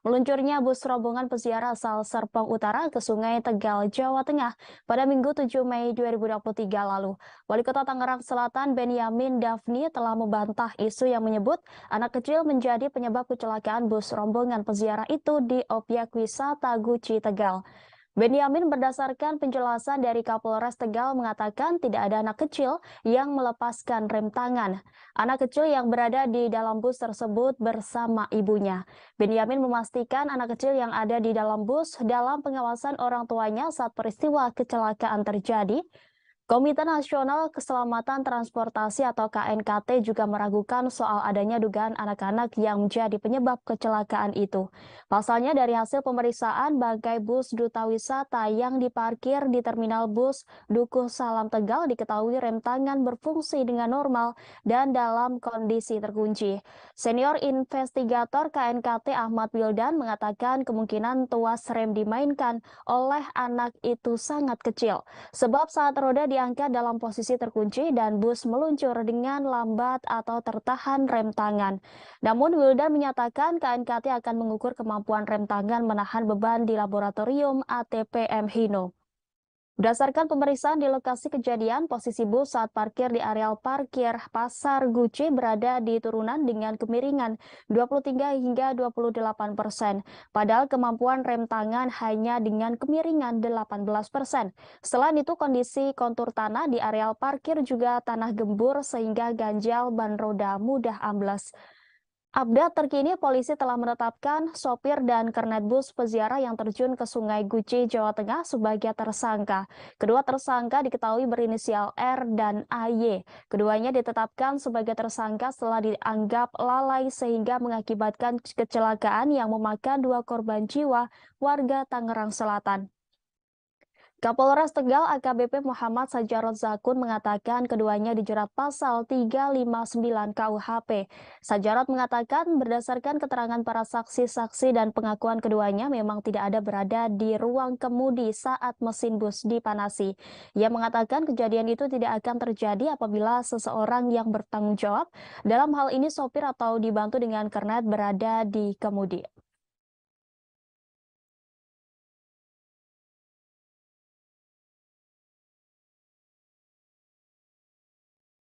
Meluncurnya bus rombongan peziarah asal Serpong Utara ke Sungai Tegal, Jawa Tengah pada Minggu 7 Mei 2023 lalu. Wali Kota Tangerang Selatan Benyamin Daphni telah membantah isu yang menyebut anak kecil menjadi penyebab kecelakaan bus rombongan peziarah itu di objek wisata Guci Tegal. Benyamin berdasarkan penjelasan dari Kapolres Tegal mengatakan tidak ada anak kecil yang melepaskan rem tangan. Anak kecil yang berada di dalam bus tersebut bersama ibunya. Benyamin memastikan anak kecil yang ada di dalam bus dalam pengawasan orang tuanya saat peristiwa kecelakaan terjadi. Komite Nasional Keselamatan Transportasi atau KNKT juga meragukan soal adanya dugaan anak-anak yang menjadi penyebab kecelakaan itu. Pasalnya dari hasil pemeriksaan bangkai bus Duta Wisata yang diparkir di terminal bus Dukuh Salam Tegal diketahui rem tangan berfungsi dengan normal dan dalam kondisi terkunci. Senior investigator KNKT Ahmad Wildan mengatakan kemungkinan tuas rem dimainkan oleh anak itu sangat kecil. Sebab saat roda diangkat dalam posisi terkunci dan bus meluncur dengan lambat atau tertahan rem tangan. Namun Wildan menyatakan KNKT akan mengukur kemampuan rem tangan menahan beban di laboratorium ATPM Hino. Berdasarkan pemeriksaan di lokasi kejadian, posisi bus saat parkir di areal parkir Pasar Guci berada di turunan dengan kemiringan 23 hingga 28%. Padahal kemampuan rem tangan hanya dengan kemiringan 18%. Selain itu, kondisi kontur tanah di areal parkir juga tanah gembur sehingga ganjal ban roda mudah amblas. Update terkini, polisi telah menetapkan sopir dan kernet bus peziarah yang terjun ke Sungai Guci, Jawa Tengah sebagai tersangka. Kedua tersangka diketahui berinisial R dan AY. Keduanya ditetapkan sebagai tersangka setelah dianggap lalai sehingga mengakibatkan kecelakaan yang memakan 2 korban jiwa warga Tangerang Selatan. Kapolres Tegal AKBP Muhammad Sajarot Zakun mengatakan keduanya dijerat pasal 359 KUHP. Sajarot mengatakan berdasarkan keterangan para saksi-saksi dan pengakuan keduanya memang tidak ada berada di ruang kemudi saat mesin bus dipanasi. Ia mengatakan kejadian itu tidak akan terjadi apabila seseorang yang bertanggung jawab, dalam hal ini sopir atau dibantu dengan kernet berada di kemudi.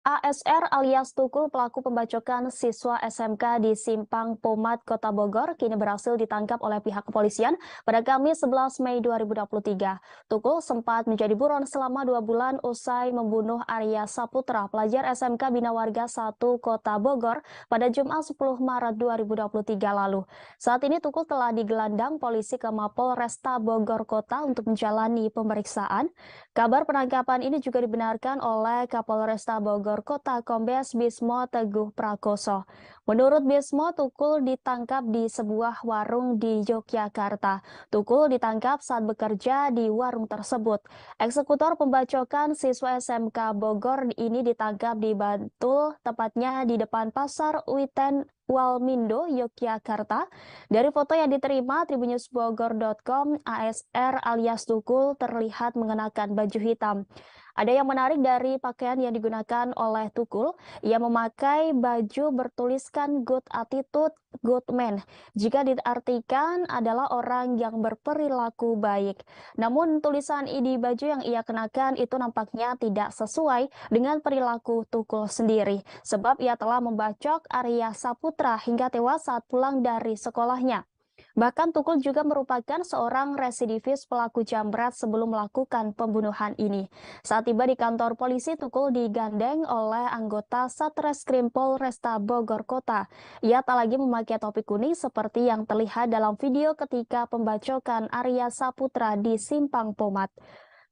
ASR alias Tukul pelaku pembacokan siswa SMK di Simpang Pomat, Kota Bogor kini berhasil ditangkap oleh pihak kepolisian pada Kamis 11 Mei 2023. Tukul sempat menjadi buron selama 2 bulan usai membunuh Arya Saputra, pelajar SMK Bina Warga 1 Kota Bogor pada Jumat 10 Maret 2023 lalu. Saat ini Tukul telah digelandang polisi ke Mapol Resta Bogor Kota untuk menjalani pemeriksaan. Kabar penangkapan ini juga dibenarkan oleh Kapolresta Bogor Kota Kombes Bismo Teguh Prakoso. Menurut Bismo, Tukul ditangkap di sebuah warung di Yogyakarta. Tukul ditangkap saat bekerja di warung tersebut. Eksekutor pembacokan siswa SMK Bogor ini ditangkap di Bantul, tepatnya di depan Pasar Witen Walmindo, Yogyakarta. Dari foto yang diterima tribunnewsbogor.com, ASR alias Tukul terlihat mengenakan baju hitam. Ada yang menarik dari pakaian yang digunakan oleh Tukul, ia memakai baju bertuliskan good attitude, good man. Jika diartikan adalah orang yang berperilaku baik. Namun tulisan di baju yang ia kenakan itu nampaknya tidak sesuai dengan perilaku Tukul sendiri. Sebab ia telah membacok Arya Saputra hingga tewas saat pulang dari sekolahnya. Bahkan Tukul juga merupakan seorang residivis pelaku jambret sebelum melakukan pembunuhan ini. Saat tiba di kantor polisi, Tukul digandeng oleh anggota Satreskrim Polresta Bogor Kota. Ia tak lagi memakai topi kuning seperti yang terlihat dalam video ketika pembacokan Arya Saputra di Simpang Pomat.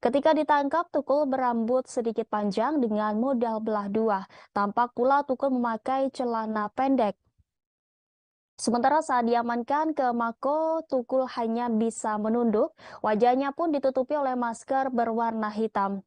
Ketika ditangkap, Tukul berambut sedikit panjang dengan model belah dua. Tampak pula Tukul memakai celana pendek. Sementara saat diamankan ke Mako, Tukul hanya bisa menunduk, wajahnya pun ditutupi oleh masker berwarna hitam.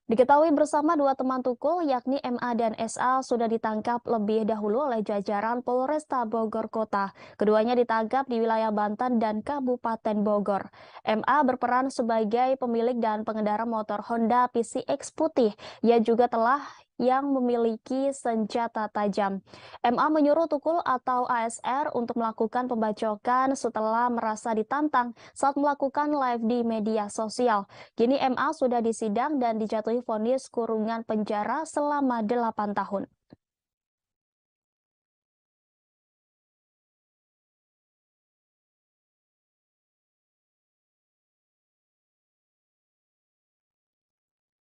Diketahui bersama 2 teman Tukul, yakni MA dan SA, sudah ditangkap lebih dahulu oleh jajaran Polresta Bogor Kota. Keduanya ditangkap di wilayah Banten dan Kabupaten Bogor. MA berperan sebagai pemilik dan pengendara motor Honda PCX putih. Ia juga telah yang memiliki senjata tajam. MA menyuruh Tukul atau ASR untuk melakukan pembacokan setelah merasa ditantang saat melakukan live di media sosial. Kini MA sudah disidang dan dijatuhi vonis kurungan penjara selama 8 tahun.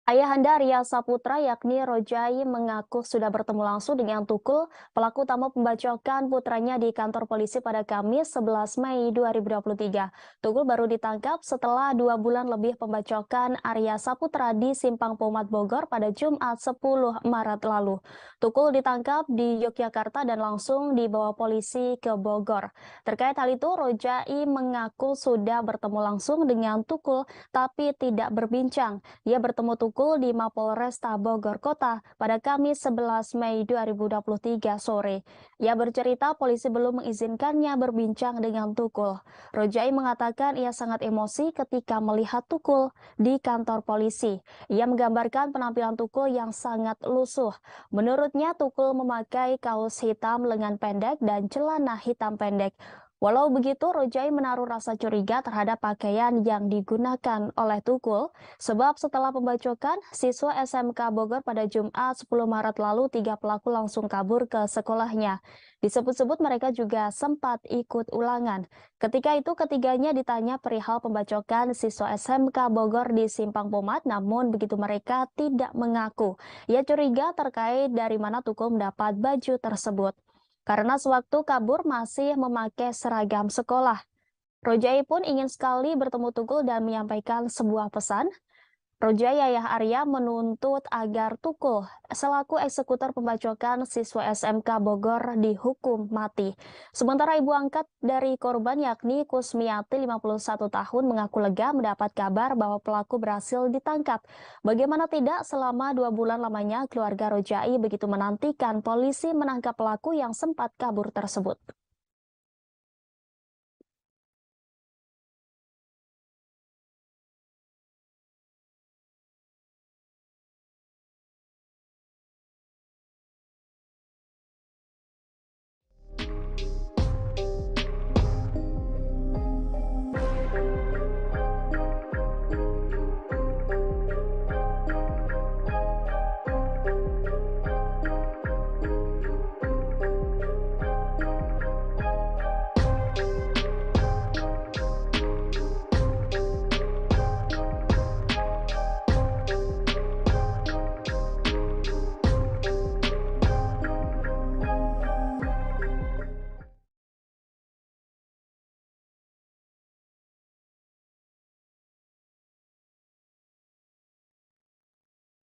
Ayahanda Ria Saputra yakni Rojai mengaku sudah bertemu langsung dengan Tukul, pelaku utama pembacokan putranya di kantor polisi pada Kamis 11 Mei 2023. Tukul baru ditangkap setelah 2 bulan lebih pembacokan Arya Saputra di Simpang Pomat Bogor pada Jumat 10 Maret lalu. Tukul ditangkap di Yogyakarta dan langsung dibawa polisi ke Bogor. Terkait hal itu, Rojai mengaku sudah bertemu langsung dengan Tukul tapi tidak berbincang. Dia bertemu Tukul di Mapolresta Bogor Kota pada Kamis 11 Mei 2023 sore. Ia bercerita polisi belum mengizinkannya berbincang dengan Tukul. Rojai mengatakan ia sangat emosi ketika melihat Tukul di kantor polisi. Ia menggambarkan penampilan Tukul yang sangat lusuh. Menurutnya Tukul memakai kaos hitam lengan pendek dan celana hitam pendek. Walau begitu, Rojai menaruh rasa curiga terhadap pakaian yang digunakan oleh Tukul, sebab setelah pembacokan, siswa SMK Bogor pada Jumat 10 Maret lalu 3 pelaku langsung kabur ke sekolahnya. Disebut-sebut mereka juga sempat ikut ulangan. Ketika itu ketiganya ditanya perihal pembacokan siswa SMK Bogor di Simpang Pomat, namun begitu mereka tidak mengaku. Ia curiga terkait dari mana Tukul mendapat baju tersebut. Karena sewaktu kabur masih memakai seragam sekolah. Rojai pun ingin sekali bertemu Tukul dan menyampaikan sebuah pesan. Rojai Ayah Arya menuntut agar Tukul selaku eksekutor pembacokan siswa SMK Bogor dihukum mati. Sementara ibu angkat dari korban yakni Kusmiati 51 tahun mengaku lega mendapat kabar bahwa pelaku berhasil ditangkap. Bagaimana tidak selama 2 bulan lamanya keluarga Rojai begitu menantikan polisi menangkap pelaku yang sempat kabur tersebut.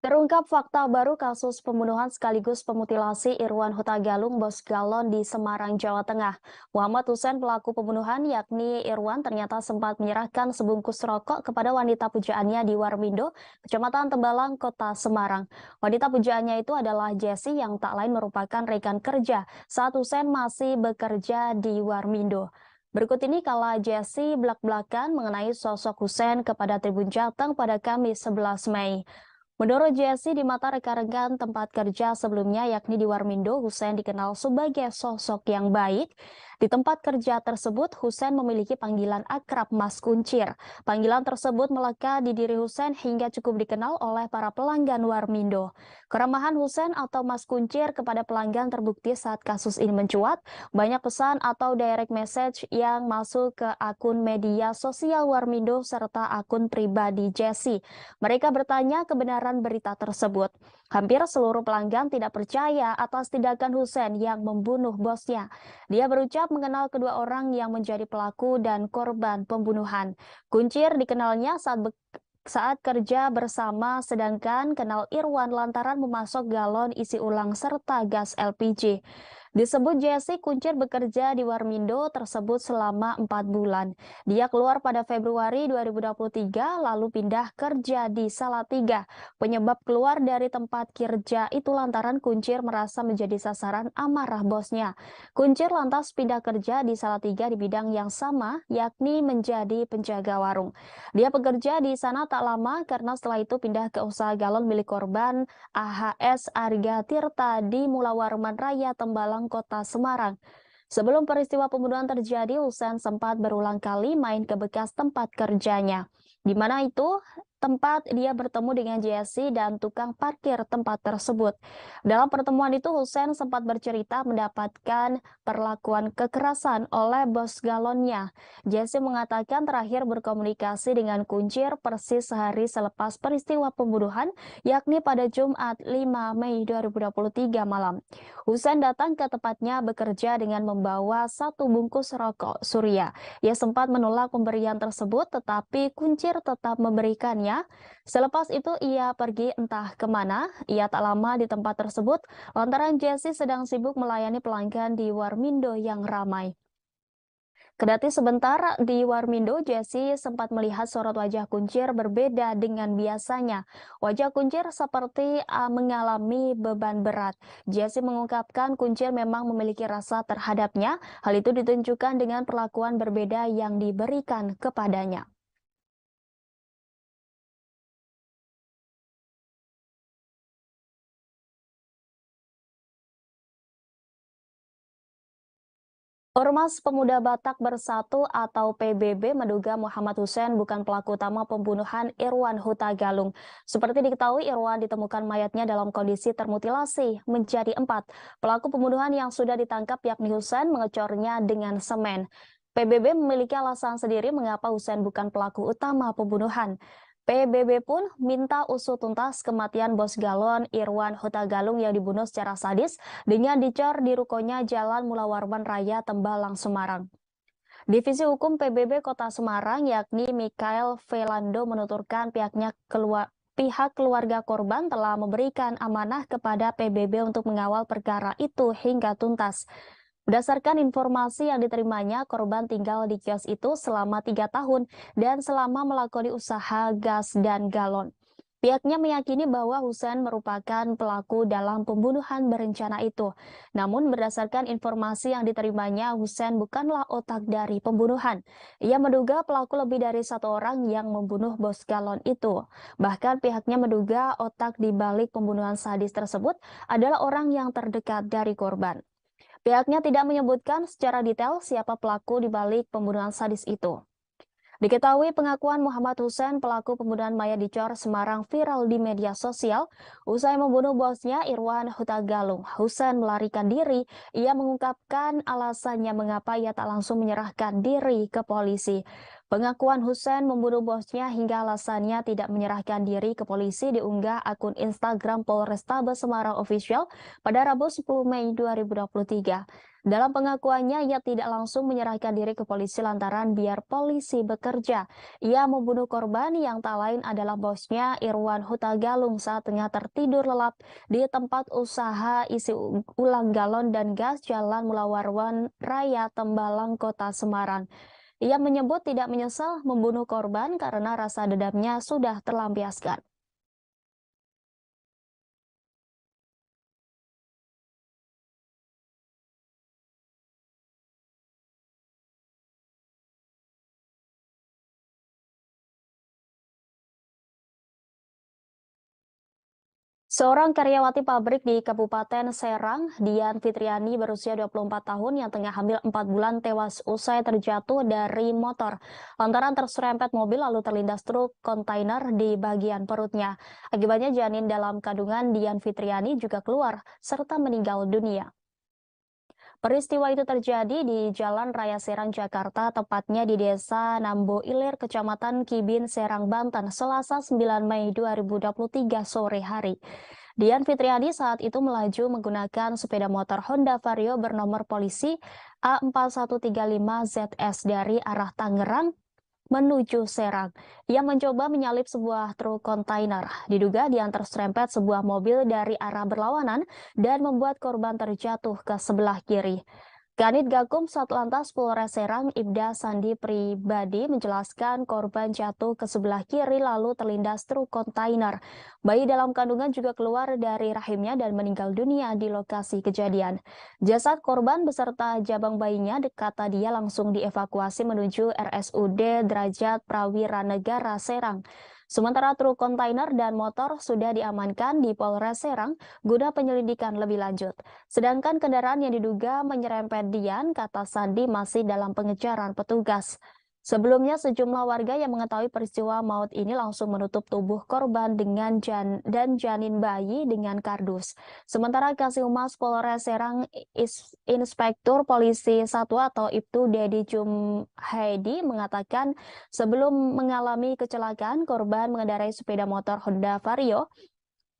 Terungkap fakta baru kasus pembunuhan sekaligus pemutilasi Irwan Huta Galung Bos Galon di Semarang, Jawa Tengah. Muhammad Hussein pelaku pembunuhan yakni Irwan ternyata sempat menyerahkan sebungkus rokok kepada wanita pujaannya di Warmindo, Kecamatan Tembalang, Kota Semarang. Wanita pujaannya itu adalah Jessie yang tak lain merupakan rekan kerja saat Hussein masih bekerja di Warmindo. Berikut ini kala Jessie belak-belakan mengenai sosok Hussein kepada Tribun Jateng pada Kamis 11 Mei. Menurut Jessie, di mata rekan-rekan tempat kerja sebelumnya yakni di Warmindo, Hussein dikenal sebagai sosok yang baik. Di tempat kerja tersebut, Hussein memiliki panggilan akrab Mas Kuncir. Panggilan tersebut melekat di diri Hussein hingga cukup dikenal oleh para pelanggan Warmindo. Keramahan Hussein atau Mas Kuncir kepada pelanggan terbukti saat kasus ini mencuat. Banyak pesan atau direct message yang masuk ke akun media sosial Warmindo serta akun pribadi Jessie. Mereka bertanya kebenaran berita tersebut. Hampir seluruh pelanggan tidak percaya atas tindakan Hussein yang membunuh bosnya. Dia berucap mengenal kedua orang yang menjadi pelaku dan korban pembunuhan. Kuncir dikenalnya saat kerja bersama, sedangkan kenal Irwan lantaran memasok galon isi ulang serta gas LPG. Disebut Jesse Kuncir bekerja di Warmindo tersebut selama 4 bulan. Dia keluar pada Februari 2023 lalu pindah kerja di Salatiga. Penyebab keluar dari tempat kerja itu lantaran Kuncir merasa menjadi sasaran amarah bosnya. Kuncir lantas pindah kerja di Salatiga di bidang yang sama, yakni menjadi penjaga warung. Dia bekerja di sana tak lama karena setelah itu pindah ke usaha galon milik korban AHS Arga Tirta di Mulawarman Raya Tembalang, Kota Semarang. Sebelum peristiwa pembunuhan terjadi, Husen sempat berulang kali main ke bekas tempat kerjanya, di mana itu tempat dia bertemu dengan Jesse dan tukang parkir tempat tersebut. Dalam pertemuan itu, Husen sempat bercerita mendapatkan perlakuan kekerasan oleh bos galonnya. Jesse mengatakan terakhir berkomunikasi dengan Kuncir persis sehari selepas peristiwa pembunuhan, yakni pada Jumat 5 Mei 2023 malam. Husen datang ke tempatnya bekerja dengan membawa 1 bungkus rokok Surya. Ia sempat menolak pemberian tersebut, tetapi Kuncir tetap memberikannya. Selepas itu ia pergi entah kemana. Ia tak lama di tempat tersebut, lantaran Jesse sedang sibuk melayani pelanggan di Warmindo yang ramai. Kedati sebentar di Warmindo, Jesse sempat melihat sorot wajah Kuncir berbeda dengan biasanya. Wajah Kuncir seperti mengalami beban berat. Jesse mengungkapkan Kuncir memang memiliki rasa terhadapnya. Hal itu ditunjukkan dengan perlakuan berbeda yang diberikan kepadanya. Ormas Pemuda Batak Bersatu atau PBB menduga Muhammad Hussein bukan pelaku utama pembunuhan Irwan Huta Galung. Seperti diketahui, Irwan ditemukan mayatnya dalam kondisi termutilasi menjadi 4. Pelaku pembunuhan yang sudah ditangkap yakni Hussein mengecornya dengan semen. PBB memiliki alasan sendiri mengapa Hussein bukan pelaku utama pembunuhan. PBB pun minta usut tuntas kematian bos galon Irwan Huta Galung yang dibunuh secara sadis dengan dicor di rukonya Jalan Mulawarman Raya Tembalang, Semarang. Divisi Hukum PBB Kota Semarang yakni Mikael Velando menuturkan pihak keluarga korban telah memberikan amanah kepada PBB untuk mengawal perkara itu hingga tuntas. Berdasarkan informasi yang diterimanya, korban tinggal di kios itu selama 3 tahun dan selama melakoni usaha gas dan galon. Pihaknya meyakini bahwa Hussein merupakan pelaku dalam pembunuhan berencana itu. Namun berdasarkan informasi yang diterimanya, Hussein bukanlah otak dari pembunuhan. Ia menduga pelaku lebih dari 1 orang yang membunuh bos galon itu. Bahkan pihaknya menduga otak di balik pembunuhan sadis tersebut adalah orang yang terdekat dari korban. Pihaknya tidak menyebutkan secara detail siapa pelaku di balik pembunuhan sadis itu. Diketahui pengakuan Muhammad Hussein pelaku pembunuhan mayat di Cor Semarang viral di media sosial. Usai membunuh bosnya Irwan Huta Galung, Hussein melarikan diri. Ia mengungkapkan alasannya mengapa ia tak langsung menyerahkan diri ke polisi. Pengakuan Hussein membunuh bosnya hingga alasannya tidak menyerahkan diri ke polisi diunggah akun Instagram Polrestabes Semarang Official pada Rabu 10 Mei 2023. Dalam pengakuannya, ia tidak langsung menyerahkan diri ke polisi lantaran biar polisi bekerja. Ia membunuh korban yang tak lain adalah bosnya Irwan Huta Galung saat tengah tertidur lelap di tempat usaha isi ulang galon dan gas Jalan Mulawarman Raya Tembalang, Kota Semarang. Ia menyebut tidak menyesal membunuh korban karena rasa dendamnya sudah terlampiaskan. Seorang karyawati pabrik di Kabupaten Serang, Dian Fitriani berusia 24 tahun yang tengah hamil 4 bulan tewas usai terjatuh dari motor. Lantaran terserempet mobil lalu terlindas truk kontainer di bagian perutnya. Akibatnya janin dalam kandungan Dian Fitriani juga keluar serta meninggal dunia. Peristiwa itu terjadi di Jalan Raya Serang, Jakarta, tepatnya di Desa Nambo Ilir, Kecamatan Kibin, Serang, Banten, Selasa 9 Mei 2023 sore hari. Dian Fitriani saat itu melaju menggunakan sepeda motor Honda Vario bernomor polisi A4135ZS dari arah Tangerang menuju Serang. Ia mencoba menyalip sebuah truk kontainer. Diduga diantar serempet sebuah mobil dari arah berlawanan dan membuat korban terjatuh ke sebelah kiri. Kanit Gakum Satlantas Polres Serang Ibda Sandi Pribadi menjelaskan korban jatuh ke sebelah kiri lalu terlindas truk kontainer. Bayi dalam kandungan juga keluar dari rahimnya dan meninggal dunia di lokasi kejadian. Jasad korban beserta jabang bayinya kata dia langsung dievakuasi menuju RSUD Derajat Prawira Negara Serang. Sementara truk kontainer dan motor sudah diamankan di Polres Serang guna penyelidikan lebih lanjut. Sedangkan kendaraan yang diduga menyerempet Dian, kata Sandi masih dalam pengejaran petugas. Sebelumnya sejumlah warga yang mengetahui peristiwa maut ini langsung menutup tubuh korban dengan janin bayi dengan kardus. Sementara Kasih Humas Polres Serang Inspektur Polisi 1 atau Ibtu Dedi Jumhaidi mengatakan sebelum mengalami kecelakaan korban mengendarai sepeda motor Honda Vario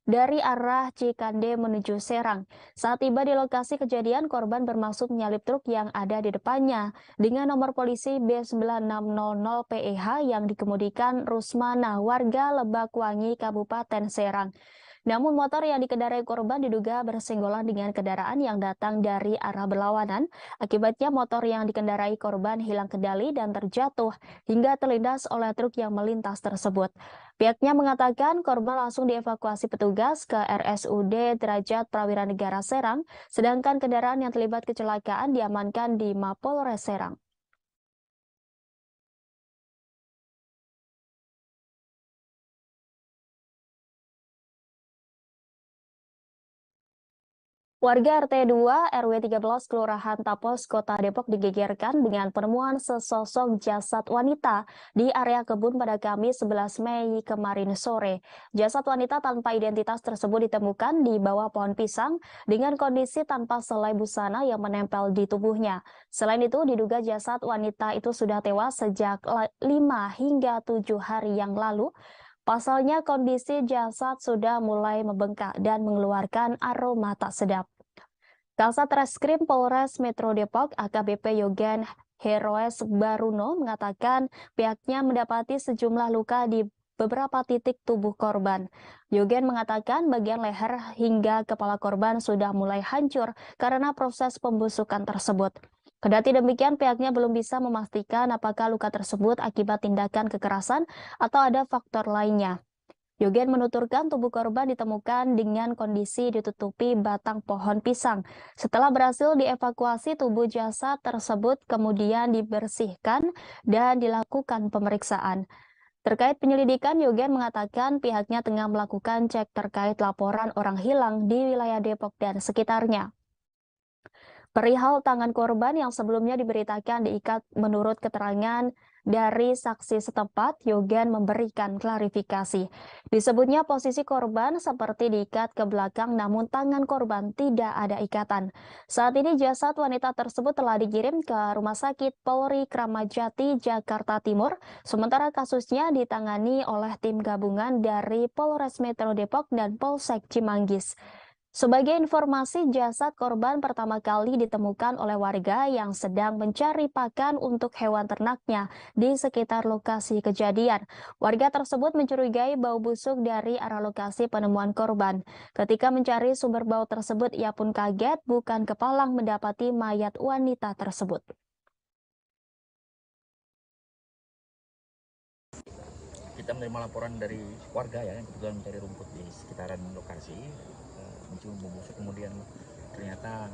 dari arah Cikande menuju Serang. Saat tiba di lokasi kejadian, korban bermaksud menyalip truk yang ada di depannya dengan nomor polisi B9600PEH yang dikemudikan Rusmana, warga Lebakwangi, Kabupaten Serang. Namun motor yang dikendarai korban diduga bersenggolan dengan kendaraan yang datang dari arah berlawanan. Akibatnya motor yang dikendarai korban hilang kendali dan terjatuh hingga terlindas oleh truk yang melintas tersebut. Pihaknya mengatakan korban langsung dievakuasi petugas ke RSUD Derajat Prawira Negara Serang, sedangkan kendaraan yang terlibat kecelakaan diamankan di Mapolres Serang. Warga RT 2 RW 13 Kelurahan Tapos, Kota Depok digegerkan dengan penemuan sesosok jasad wanita di area kebun pada Kamis 11 Mei kemarin sore. Jasad wanita tanpa identitas tersebut ditemukan di bawah pohon pisang dengan kondisi tanpa selai busana yang menempel di tubuhnya. Selain itu, diduga jasad wanita itu sudah tewas sejak 5 hingga 7 hari yang lalu. Pasalnya kondisi jasad sudah mulai membengkak dan mengeluarkan aroma tak sedap. Kasat Reskrim Polres Metro Depok AKBP Yogen Heroes Baruno mengatakan pihaknya mendapati sejumlah luka di beberapa titik tubuh korban. Yogen mengatakan bagian leher hingga kepala korban sudah mulai hancur karena proses pembusukan tersebut. Kendati demikian, pihaknya belum bisa memastikan apakah luka tersebut akibat tindakan kekerasan atau ada faktor lainnya. Yogen menuturkan tubuh korban ditemukan dengan kondisi ditutupi batang pohon pisang. Setelah berhasil dievakuasi, tubuh jasad tersebut kemudian dibersihkan dan dilakukan pemeriksaan. Terkait penyelidikan, Yogen mengatakan pihaknya tengah melakukan cek terkait laporan orang hilang di wilayah Depok dan sekitarnya. Perihal tangan korban yang sebelumnya diberitakan diikat menurut keterangan dari saksi setempat, Yogen memberikan klarifikasi. Disebutnya posisi korban seperti diikat ke belakang namun tangan korban tidak ada ikatan. Saat ini jasad wanita tersebut telah dikirim ke Rumah Sakit Polri Kramat Jati, Jakarta Timur. Sementara kasusnya ditangani oleh tim gabungan dari Polres Metro Depok dan Polsek Cimanggis. Sebagai informasi, jasad korban pertama kali ditemukan oleh warga yang sedang mencari pakan untuk hewan ternaknya di sekitar lokasi kejadian. Warga tersebut mencurigai bau busuk dari arah lokasi penemuan korban. Ketika mencari sumber bau tersebut, ia pun kaget bukan kepalang mendapati mayat wanita tersebut. Kita menerima laporan dari warga ya yang kebetulan mencari rumput di sekitaran lokasi, mencium bau busuk, kemudian ternyata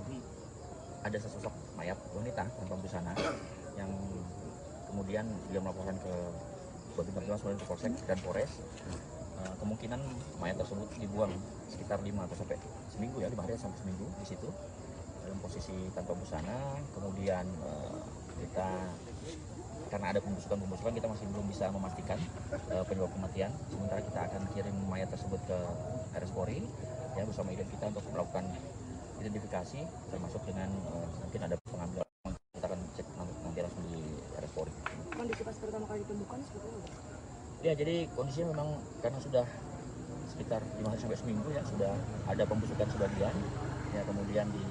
ada sesosok mayat wanita tanpa busana yang kemudian dia melaporkan ke Babin Kamtipmas ke Polsek dan Polres. Kemungkinan mayat tersebut dibuang sekitar 5 atau sampai seminggu ya, 5 hari sampai seminggu di situ dalam posisi tanpa busana. Kemudian kita karena ada pembusukan kita masih belum bisa memastikan penyebab kematian. Sementara kita akan kirim mayat tersebut ke RS Polri ya bersama ident kita untuk melakukan identifikasi, termasuk dengan mungkin ada pengambilan. Kita akan cek nanti langsung di RS Polri. Kondisi pas pertama kali ditemukan seperti apa? Ya, jadi kondisinya memang karena sudah sekitar 5 hari sampai seminggu ya, sudah ada pembusukan sebagian ya, kemudian di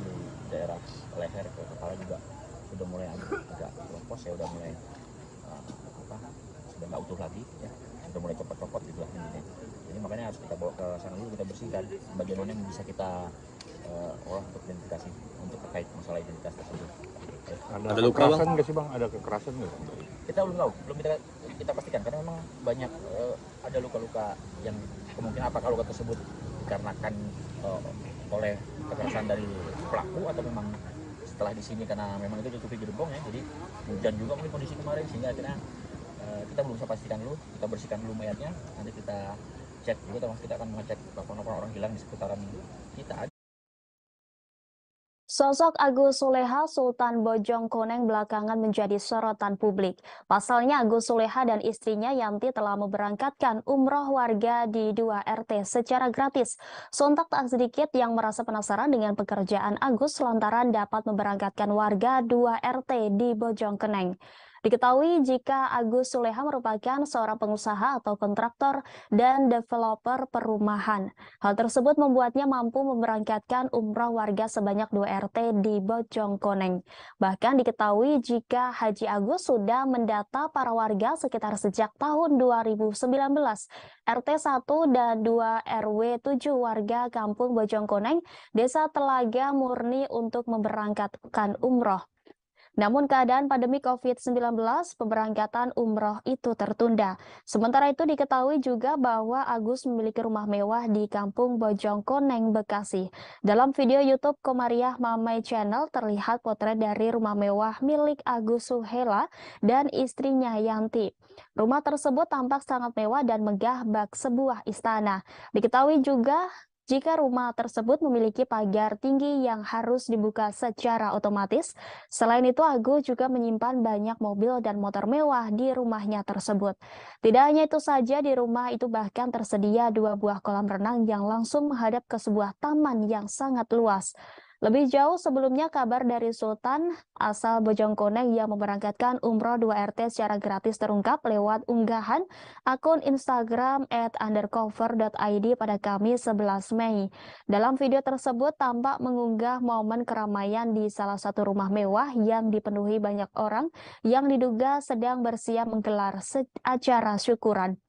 daerah leher ke kepala juga sudah mulai agak keropos ya, udah mulai sudah nggak utuh lagi, ya sudah mulai copot-copot gitu lah intinya. Jadi makanya harus kita bawa ke sana dulu, kita bersihkan bagian mana yang bisa kita olah untuk identifikasi, untuk terkait masalah identitas tersebut. Ada luka kekerasan nggak sih bang? Ada kekerasan nggak? Kita belum tahu, belum kita pastikan karena memang banyak ada luka-luka yang kemungkinan apakah luka tersebut dikarenakan oleh kekerasan dari pelaku atau memang setelah di sini karena memang itu ditutupi gerbong ya, jadi hujan juga mungkin kondisi kemarin sehingga akhirnya kita belum bisa pastikan dulu, kita bersihkan dulu mayatnya, nanti kita cek juga, termasuk kita akan mengecek laporan orang hilang di seputaran kita. Sosok Agus Soleha Sultan Bojongkoneng belakangan menjadi sorotan publik. Pasalnya Agus Soleha dan istrinya Yanti telah memberangkatkan umroh warga di 2 RT secara gratis. Sontak tak sedikit yang merasa penasaran dengan pekerjaan Agus lantaran dapat memberangkatkan warga 2 RT di Bojongkoneng. Diketahui jika Agus Soleha merupakan seorang pengusaha atau kontraktor dan developer perumahan. Hal tersebut membuatnya mampu memberangkatkan umroh warga sebanyak 2 RT di Bojongkoneng. Bahkan diketahui jika Haji Agus sudah mendata para warga sekitar sejak tahun 2019. RT 1 dan 2 RW 7 warga Kampung Bojongkoneng, Desa Telaga Murni untuk memberangkatkan umroh. Namun keadaan pandemi COVID-19, pemberangkatan umroh itu tertunda. Sementara itu diketahui juga bahwa Agus memiliki rumah mewah di Kampung Bojongkoneng, Bekasi. Dalam video YouTube Komariah Mamai Channel terlihat potret dari rumah mewah milik Agus Soleha dan istrinya Yanti. Rumah tersebut tampak sangat mewah dan megah bak sebuah istana. Diketahui juga jika rumah tersebut memiliki pagar tinggi yang harus dibuka secara otomatis. Selain itu, Agus juga menyimpan banyak mobil dan motor mewah di rumahnya tersebut. Tidak hanya itu saja, di rumah itu bahkan tersedia 2 buah kolam renang yang langsung menghadap ke sebuah taman yang sangat luas. Lebih jauh sebelumnya kabar dari Sultan asal Bojongkoneng yang memberangkatkan umroh 2 RT secara gratis terungkap lewat unggahan akun Instagram @undercover.id pada Kamis 11 Mei. Dalam video tersebut tampak mengunggah momen keramaian di salah satu rumah mewah yang dipenuhi banyak orang yang diduga sedang bersiap menggelar acara syukuran.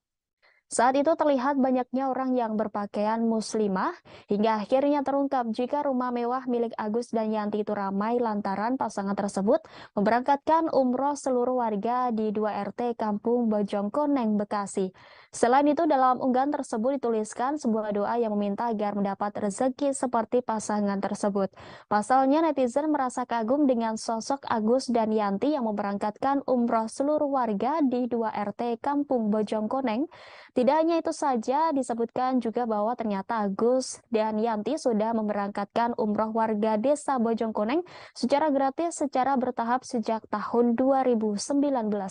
Saat itu terlihat banyaknya orang yang berpakaian muslimah, hingga akhirnya terungkap jika rumah mewah milik Agus dan Yanti itu ramai lantaran pasangan tersebut memberangkatkan umroh seluruh warga di 2 RT Kampung Bojongkoneng, Bekasi. Selain itu, dalam unggahan tersebut dituliskan sebuah doa yang meminta agar mendapat rezeki seperti pasangan tersebut. Pasalnya, netizen merasa kagum dengan sosok Agus dan Yanti yang memberangkatkan umroh seluruh warga di 2 RT Kampung Bojongkoneng. Tidak hanya itu saja, disebutkan juga bahwa ternyata Agus dan Yanti sudah memberangkatkan umroh warga Desa Bojongkoneng secara gratis secara bertahap sejak tahun 2019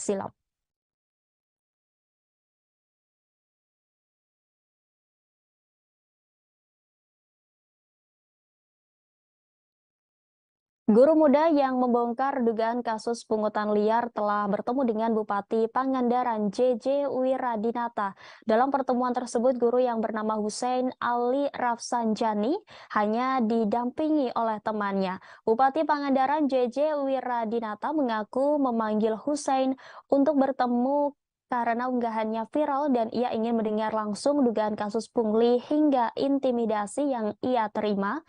silam. Guru muda yang membongkar dugaan kasus pungutan liar telah bertemu dengan Bupati Pangandaran JJ Wiradinata. Dalam pertemuan tersebut, guru yang bernama Hussein Ali Rafsanjani hanya didampingi oleh temannya. Bupati Pangandaran JJ Wiradinata mengaku memanggil Hussein untuk bertemu karena unggahannya viral dan ia ingin mendengar langsung dugaan kasus pungli hingga intimidasi yang ia terima.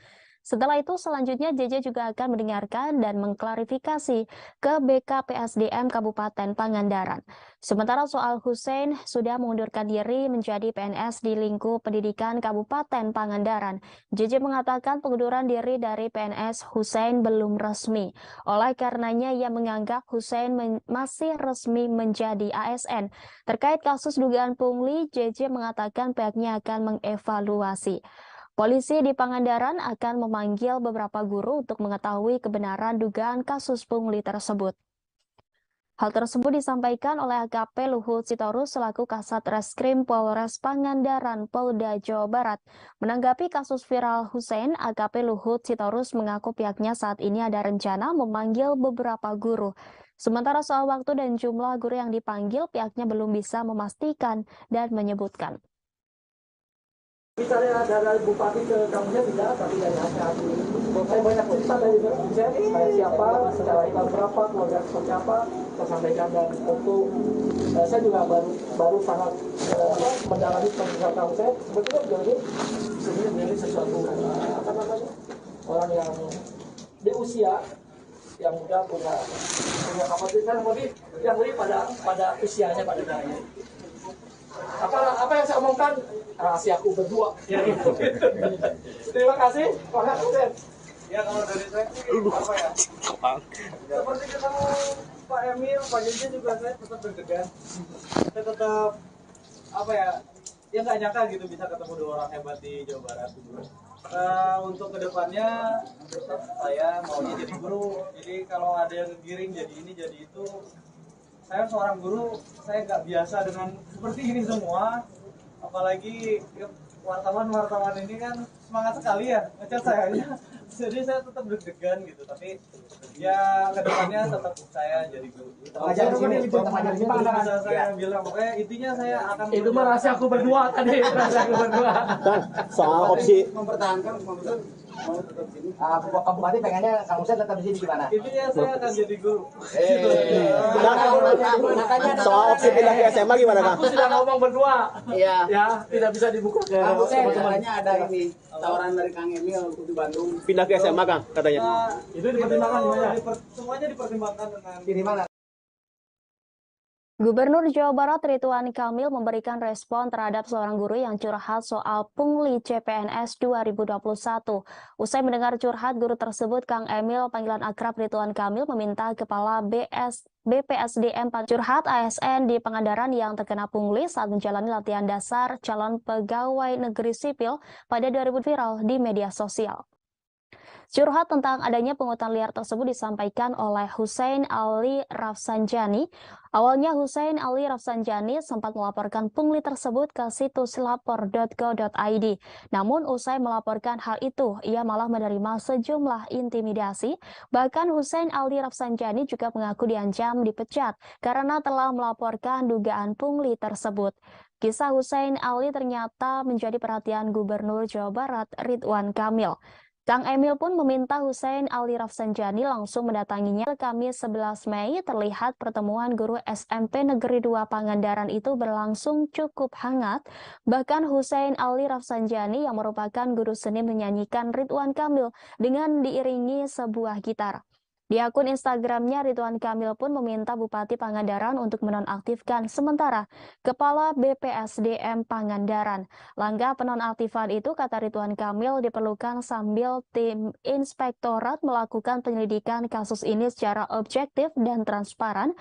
Setelah itu, selanjutnya JJ juga akan mendengarkan dan mengklarifikasi ke BKPSDM Kabupaten Pangandaran. Sementara soal Hussein sudah mengundurkan diri menjadi PNS di lingkup pendidikan Kabupaten Pangandaran. JJ mengatakan pengunduran diri dari PNS Hussein belum resmi. Oleh karenanya, ia menganggap Hussein masih resmi menjadi ASN. Terkait kasus dugaan pungli, JJ mengatakan pihaknya akan mengevaluasi. Polisi di Pangandaran akan memanggil beberapa guru untuk mengetahui kebenaran dugaan kasus pungli tersebut. Hal tersebut disampaikan oleh AKP Luhut Sitorus selaku Kasat Reskrim Polres Pangandaran, Polda Jawa Barat. Menanggapi kasus viral Hussein, AKP Luhut Sitorus mengaku pihaknya saat ini ada rencana memanggil beberapa guru. Sementara soal waktu dan jumlah guru yang dipanggil, pihaknya belum bisa memastikan dan menyebutkan. Misalnya dari bupati ke kamunya tidak, tapi dari hanya saya banyak cerita dari saya siapa, secara email berapa, keluarga seperti apa, tersampaikan dan tentu saya juga baru sangat mendalami pemeriksaan kamu saya. Sebetulnya beliau ini menjadi sesuatu apa namanya orang yang di usia yang muda punya kapasitas yang lebih pada usianya pada daya. Apa yang saya omongkan rahasiaku berdua. Ya, gitu. Terima kasih, Pak Kapten. Ya kalau dari saya sih apa ya? Seperti ketemu Pak Emil, Pak Jensen juga saya tetap deg-degan. Saya tetap apa ya? Ya nggak nyangka gitu bisa ketemu dua orang hebat di Jawa Barat. Untuk kedepannya saya maunya jadi guru. Jadi kalau ada yang giring jadi ini jadi itu, saya seorang guru, saya nggak biasa dengan seperti ini semua. Apalagi wartawan ini kan semangat sekali ya ngecat saya. Jadi saya tetap deg-degan gitu, tapi ya kedepannya tetap saya jadi guru. Ajar di sini, ajar di sini. Bisa saya bilang, pokoknya intinya saya akan. Itu mah rahasia aku berdua tadi, rahasia aku berdua. Dan soal opsi mempertahankan Kamusen mau tetap sini. Bupati pengennya Kamusen tetap di sini gimana? Intinya saya akan jadi guru. dan soal opsi pindah ke SMA gimana Kang? Aku sudah ngomong berdua. Iya. Ya, tidak bisa dibuka ke Kamusen teman-teman. katanya ada ini tawaran dari Kang Emil untuk di Bandung. Pindah ke SMA Kang katanya. Itu dipertimbangkan gimana? Semuanya dipertimbangkan dengan. Di mana? Gubernur Jawa Barat Ridwan Kamil memberikan respon terhadap seorang guru yang curhat soal pungli CPNS 2021. Usai mendengar curhat guru tersebut, Kang Emil, panggilan akrab Ridwan Kamil, meminta Kepala BPSDM curhat ASN di Pangandaran yang terkena pungli saat menjalani latihan dasar calon pegawai negeri sipil pada 2000 viral di media sosial. Curhat tentang adanya pungutan liar tersebut disampaikan oleh Hussein Ali Rafsanjani. Awalnya Hussein Ali Rafsanjani sempat melaporkan pungli tersebut ke situs lapor.go.id. Namun usai melaporkan hal itu, ia malah menerima sejumlah intimidasi. Bahkan Hussein Ali Rafsanjani juga mengaku diancam dipecat karena telah melaporkan dugaan pungli tersebut. Kisah Hussein Ali ternyata menjadi perhatian Gubernur Jawa Barat Ridwan Kamil. Kang Emil pun meminta Hussein Ali Rafsanjani langsung mendatanginya. Kamis 11 Mei terlihat pertemuan guru SMP Negeri 2 Pangandaran itu berlangsung cukup hangat. Bahkan Hussein Ali Rafsanjani yang merupakan guru seni menyanyikan Ridwan Kamil dengan diiringi sebuah gitar. Di akun Instagramnya, Ridwan Kamil pun meminta Bupati Pangandaran untuk menonaktifkan sementara Kepala BPSDM Pangandaran. Langkah penonaktifan itu, kata Ridwan Kamil, diperlukan sambil tim inspektorat melakukan penyelidikan kasus ini secara objektif dan transparan.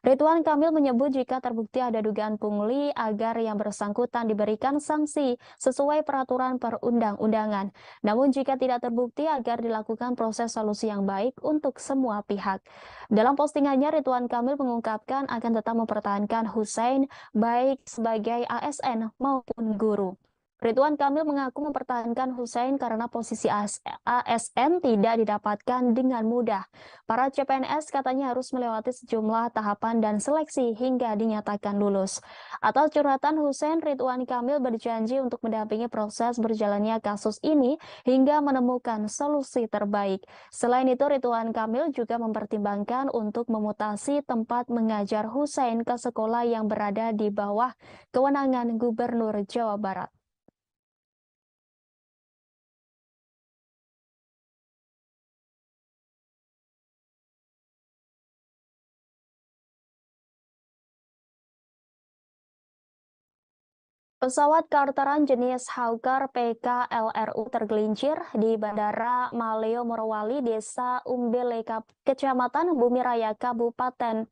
Ridwan Kamil menyebut jika terbukti ada dugaan pungli agar yang bersangkutan diberikan sanksi sesuai peraturan perundang-undangan. Namun jika tidak terbukti agar dilakukan proses solusi yang baik untuk semua pihak. Dalam postingannya, Ridwan Kamil mengungkapkan akan tetap mempertahankan Hussein baik sebagai ASN maupun guru. Ridwan Kamil mengaku mempertahankan Hussein karena posisi ASN tidak didapatkan dengan mudah. Para CPNS katanya harus melewati sejumlah tahapan dan seleksi hingga dinyatakan lulus. Atas curhatan Hussein, Ridwan Kamil berjanji untuk mendampingi proses berjalannya kasus ini hingga menemukan solusi terbaik. Selain itu, Ridwan Kamil juga mempertimbangkan untuk memutasi tempat mengajar Hussein ke sekolah yang berada di bawah kewenangan Gubernur Jawa Barat. Pesawat charteran jenis Hawker PKLRU tergelincir di Bandara Maleo Morowali, Desa Umbele, Kecamatan Bumi Raya, Kabupaten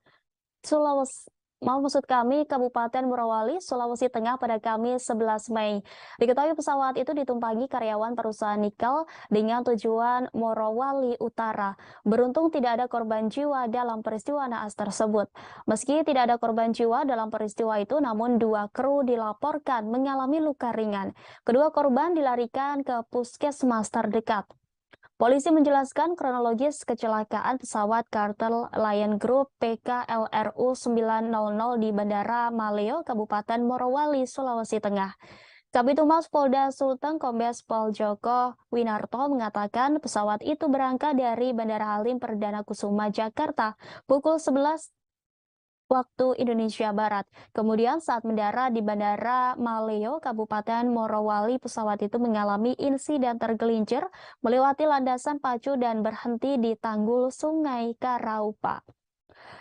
Kabupaten Morowali, Sulawesi Tengah pada Kamis 11 Mei. Diketahui pesawat itu ditumpangi karyawan perusahaan nikel dengan tujuan Morowali Utara. Beruntung tidak ada korban jiwa dalam peristiwa naas tersebut. Meski tidak ada korban jiwa dalam peristiwa itu, namun 2 kru dilaporkan mengalami luka ringan. Kedua korban dilarikan ke puskesmas terdekat. Polisi menjelaskan kronologis kecelakaan pesawat Charter Lion Group PKLRU 900 di Bandara Maleo, Kabupaten Morowali, Sulawesi Tengah. Kabitumas Polda Sulteng Kombes Pol Joko Winarto mengatakan pesawat itu berangkat dari Bandara Halim Perdana Kusuma, Jakarta pukul 11 waktu Indonesia Barat. Kemudian saat mendarat di Bandara Maleo, Kabupaten Morowali, pesawat itu mengalami insiden tergelincir melewati landasan pacu dan berhenti di tanggul Sungai Karaupa.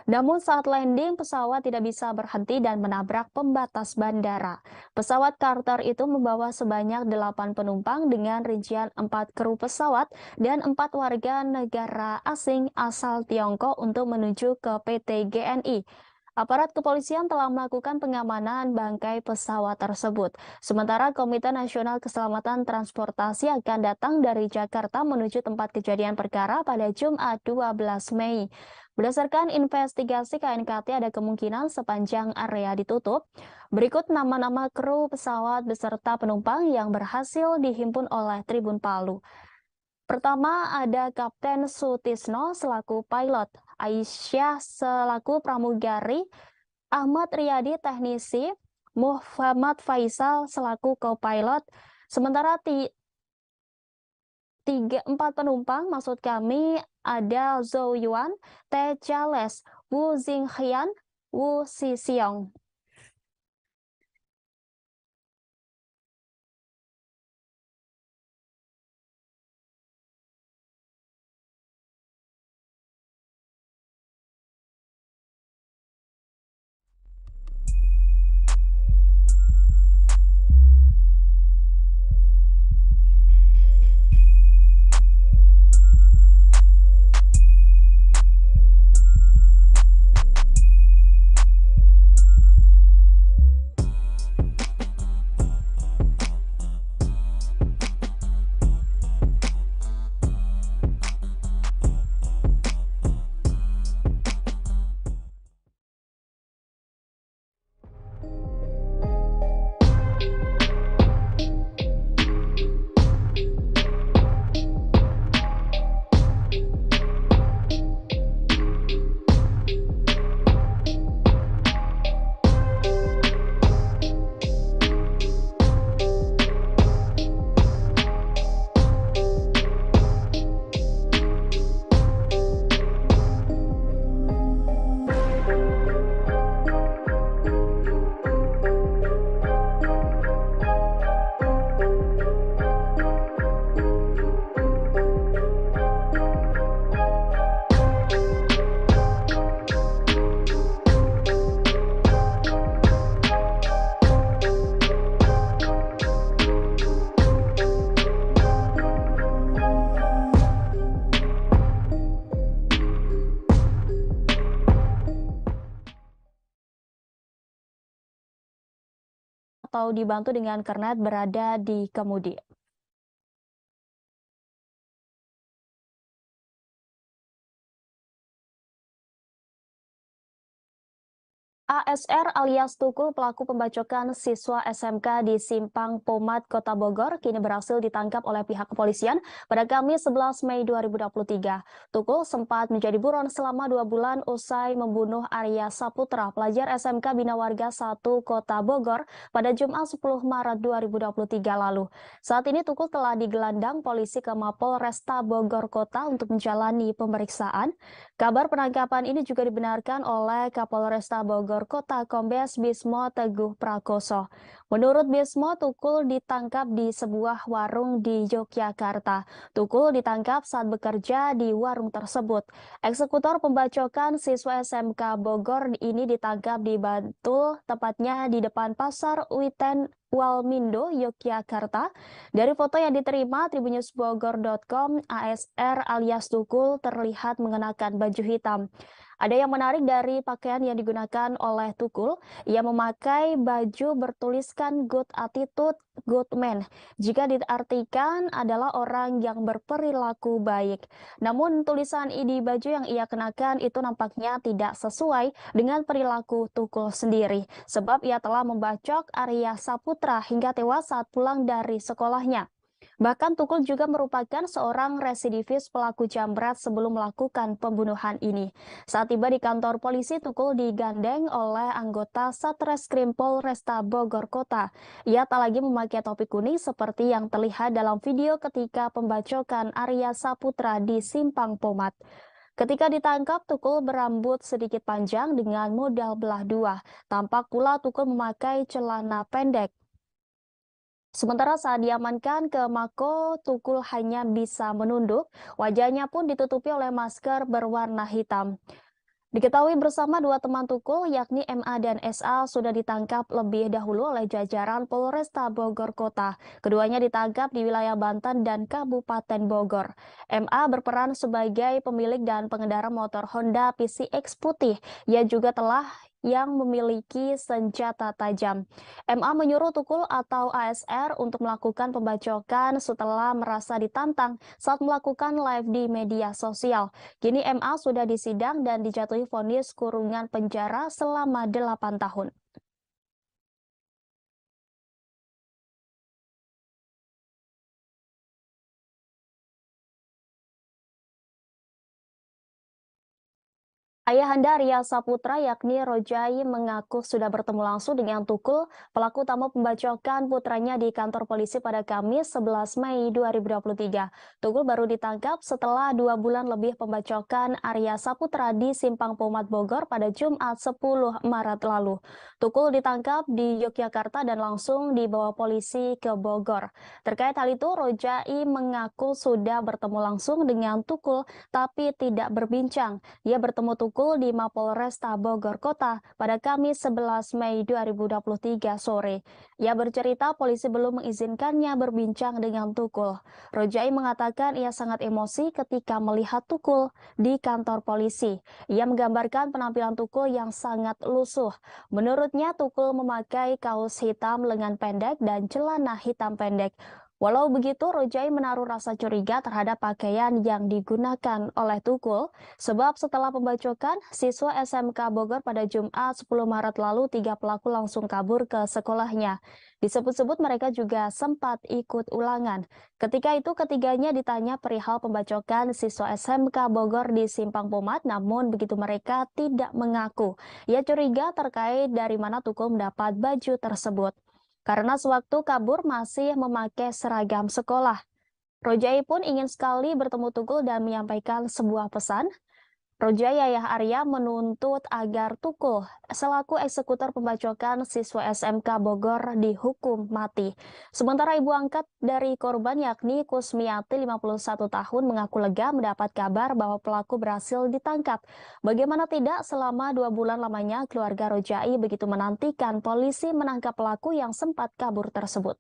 Namun saat landing, pesawat tidak bisa berhenti dan menabrak pembatas bandara. Pesawat charter itu membawa sebanyak 8 penumpang dengan rincian 4 kru pesawat dan 4 warga negara asing asal Tiongkok untuk menuju ke PT GNI. Aparat kepolisian telah melakukan pengamanan bangkai pesawat tersebut. Sementara Komite Nasional Keselamatan Transportasi akan datang dari Jakarta menuju tempat kejadian perkara pada Jumat 12 Mei. Berdasarkan investigasi KNKT ada kemungkinan sepanjang area ditutup. Berikut nama-nama kru pesawat beserta penumpang yang berhasil dihimpun oleh Tribun Palu. Pertama ada Kapten Sutisno selaku pilot, Aisyah selaku pramugari, Ahmad Riyadi teknisi, Muhammad Faisal selaku co-pilot. Sementara 4 penumpang maksud kami ada Zhou Yuan, Te Charles, Wu Jinghian, Wu Xixiong. Atau dibantu dengan kernet berada di kemudi. ASR alias Tukul pelaku pembacokan siswa SMK di Simpang Pomat, Kota Bogor kini berhasil ditangkap oleh pihak kepolisian pada Kamis 11 Mei 2023. Tukul sempat menjadi buron selama 2 bulan usai membunuh Arya Saputra, pelajar SMK Bina Warga 1 Kota Bogor pada Jumat 10 Maret 2023 lalu. Saat ini Tukul telah digelandang polisi ke Mapolresta Bogor Kota untuk menjalani pemeriksaan. Kabar penangkapan ini juga dibenarkan oleh Kapolresta Bogor Kota Kombes Bismo Teguh Prakoso. Menurut Bismo, Tukul ditangkap di sebuah warung di Yogyakarta. Tukul ditangkap saat bekerja di warung tersebut. Eksekutor pembacokan siswa SMK Bogor ini ditangkap di Bantul, tepatnya di depan Pasar Witen Walmindo, Yogyakarta. Dari foto yang diterima tribunnewsbogor.com, ASR alias Tukul terlihat mengenakan baju hitam. Ada yang menarik dari pakaian yang digunakan oleh Tukul. Ia memakai baju bertuliskan good attitude, good man. Jika diartikan adalah orang yang berperilaku baik. Namun tulisan di baju yang ia kenakan itu nampaknya tidak sesuai dengan perilaku Tukul sendiri. Sebab ia telah membacok Arya Saputra hingga tewas saat pulang dari sekolahnya. Bahkan Tukul juga merupakan seorang residivis pelaku jambret sebelum melakukan pembunuhan ini. Saat tiba di kantor polisi, Tukul digandeng oleh anggota Satreskrim Polresta Bogor Kota. Ia tak lagi memakai topi kuning seperti yang terlihat dalam video ketika pembacokan Arya Saputra di Simpang Pomat. Ketika ditangkap, Tukul berambut sedikit panjang dengan model belah dua. Tampak pula Tukul memakai celana pendek. Sementara saat diamankan ke Mako, Tukul hanya bisa menunduk, wajahnya pun ditutupi oleh masker berwarna hitam. Diketahui bersama dua teman Tukul, yakni MA dan SA, sudah ditangkap lebih dahulu oleh jajaran Polresta Bogor Kota. Keduanya ditangkap di wilayah Banten dan Kabupaten Bogor. MA berperan sebagai pemilik dan pengendara motor Honda PCX putih. Ia juga telah yang memiliki senjata tajam. MA menyuruh Tukul atau ASR untuk melakukan pembacokan setelah merasa ditantang saat melakukan live di media sosial. Kini MA sudah disidang dan dijatuhi vonis kurungan penjara selama 8 tahun. Ayahanda Arya Saputra yakni Rojai mengaku sudah bertemu langsung dengan Tukul, pelaku utama pembacokan putranya di kantor polisi pada Kamis 11 Mei 2023. Tukul baru ditangkap setelah 2 bulan lebih pembacokan Arya Saputra di Simpang Pomat Bogor pada Jumat 10 Maret lalu. Tukul ditangkap di Yogyakarta dan langsung dibawa polisi ke Bogor. Terkait hal itu, Rojai mengaku sudah bertemu langsung dengan Tukul tapi tidak berbincang. Ia bertemu Tukul di Mapolresta Bogor Kota pada Kamis 11 Mei 2023 sore. Ia bercerita polisi belum mengizinkannya berbincang dengan Tukul. Rojai mengatakan ia sangat emosi ketika melihat Tukul di kantor polisi. Ia menggambarkan penampilan Tukul yang sangat lusuh. Menurutnya, Tukul memakai kaos hitam lengan pendek dan celana hitam pendek. Walau begitu, Rojai menaruh rasa curiga terhadap pakaian yang digunakan oleh Tukul, sebab setelah pembacokan, siswa SMK Bogor pada Jumat 10 Maret lalu 3 pelaku langsung kabur ke sekolahnya. Disebut-sebut mereka juga sempat ikut ulangan. Ketika itu ketiganya ditanya perihal pembacokan siswa SMK Bogor di Simpang Pomat, namun begitu mereka tidak mengaku. Ia curiga terkait dari mana Tukul mendapat baju tersebut. Karena sewaktu kabur masih memakai seragam sekolah. Rojai pun ingin sekali bertemu Tukul dan menyampaikan sebuah pesan. Rojai ayah Arya menuntut agar Tukul selaku eksekutor pembacokan siswa SMK Bogor dihukum mati. Sementara ibu angkat dari korban yakni Kusmiati 51 tahun mengaku lega mendapat kabar bahwa pelaku berhasil ditangkap. Bagaimana tidak, selama 2 bulan lamanya keluarga Rojai begitu menantikan polisi menangkap pelaku yang sempat kabur tersebut.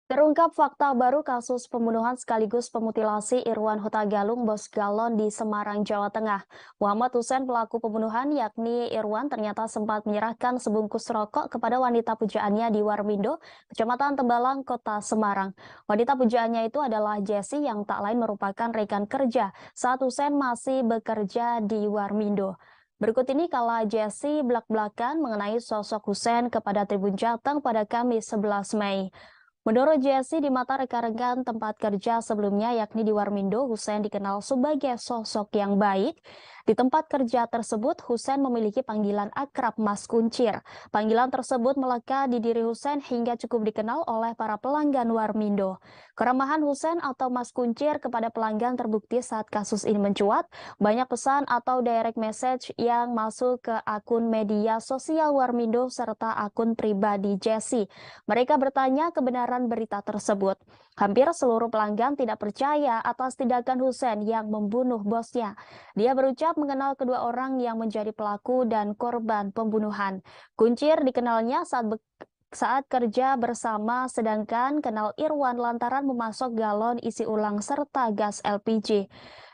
Terungkap fakta baru kasus pembunuhan sekaligus pemutilasi Irwan Huta Galung, bos galon di Semarang, Jawa Tengah. Muhammad Hussein, pelaku pembunuhan yakni Irwan, ternyata sempat menyerahkan sebungkus rokok kepada wanita pujaannya di Warmindo, Kecamatan Tembalang, Kota Semarang. Wanita pujaannya itu adalah Jessie yang tak lain merupakan rekan kerja saat Hussein masih bekerja di Warmindo. Berikut ini kala Jessie belak-belakan mengenai sosok Hussein kepada Tribun Jateng pada Kamis 11 Mei. Menurut Jessie, di mata rekan-rekan tempat kerja sebelumnya yakni di Warmindo, Hussein dikenal sebagai sosok yang baik Di tempat kerja tersebut, Husein memiliki panggilan akrab Mas Kuncir. Panggilan tersebut melekat di diri Husein hingga cukup dikenal oleh para pelanggan Warmindo. Keramahan Husein atau Mas Kuncir kepada pelanggan terbukti saat kasus ini mencuat. Banyak pesan atau direct message yang masuk ke akun media sosial Warmindo serta akun pribadi Jesse. Mereka bertanya kebenaran berita tersebut. Hampir seluruh pelanggan tidak percaya atas tindakan Husein yang membunuh bosnya. Dia berucap mengenal kedua orang yang menjadi pelaku dan korban pembunuhan. Kuncir dikenalnya saat kerja bersama, sedangkan kenal Irwan lantaran memasok galon isi ulang serta gas LPG.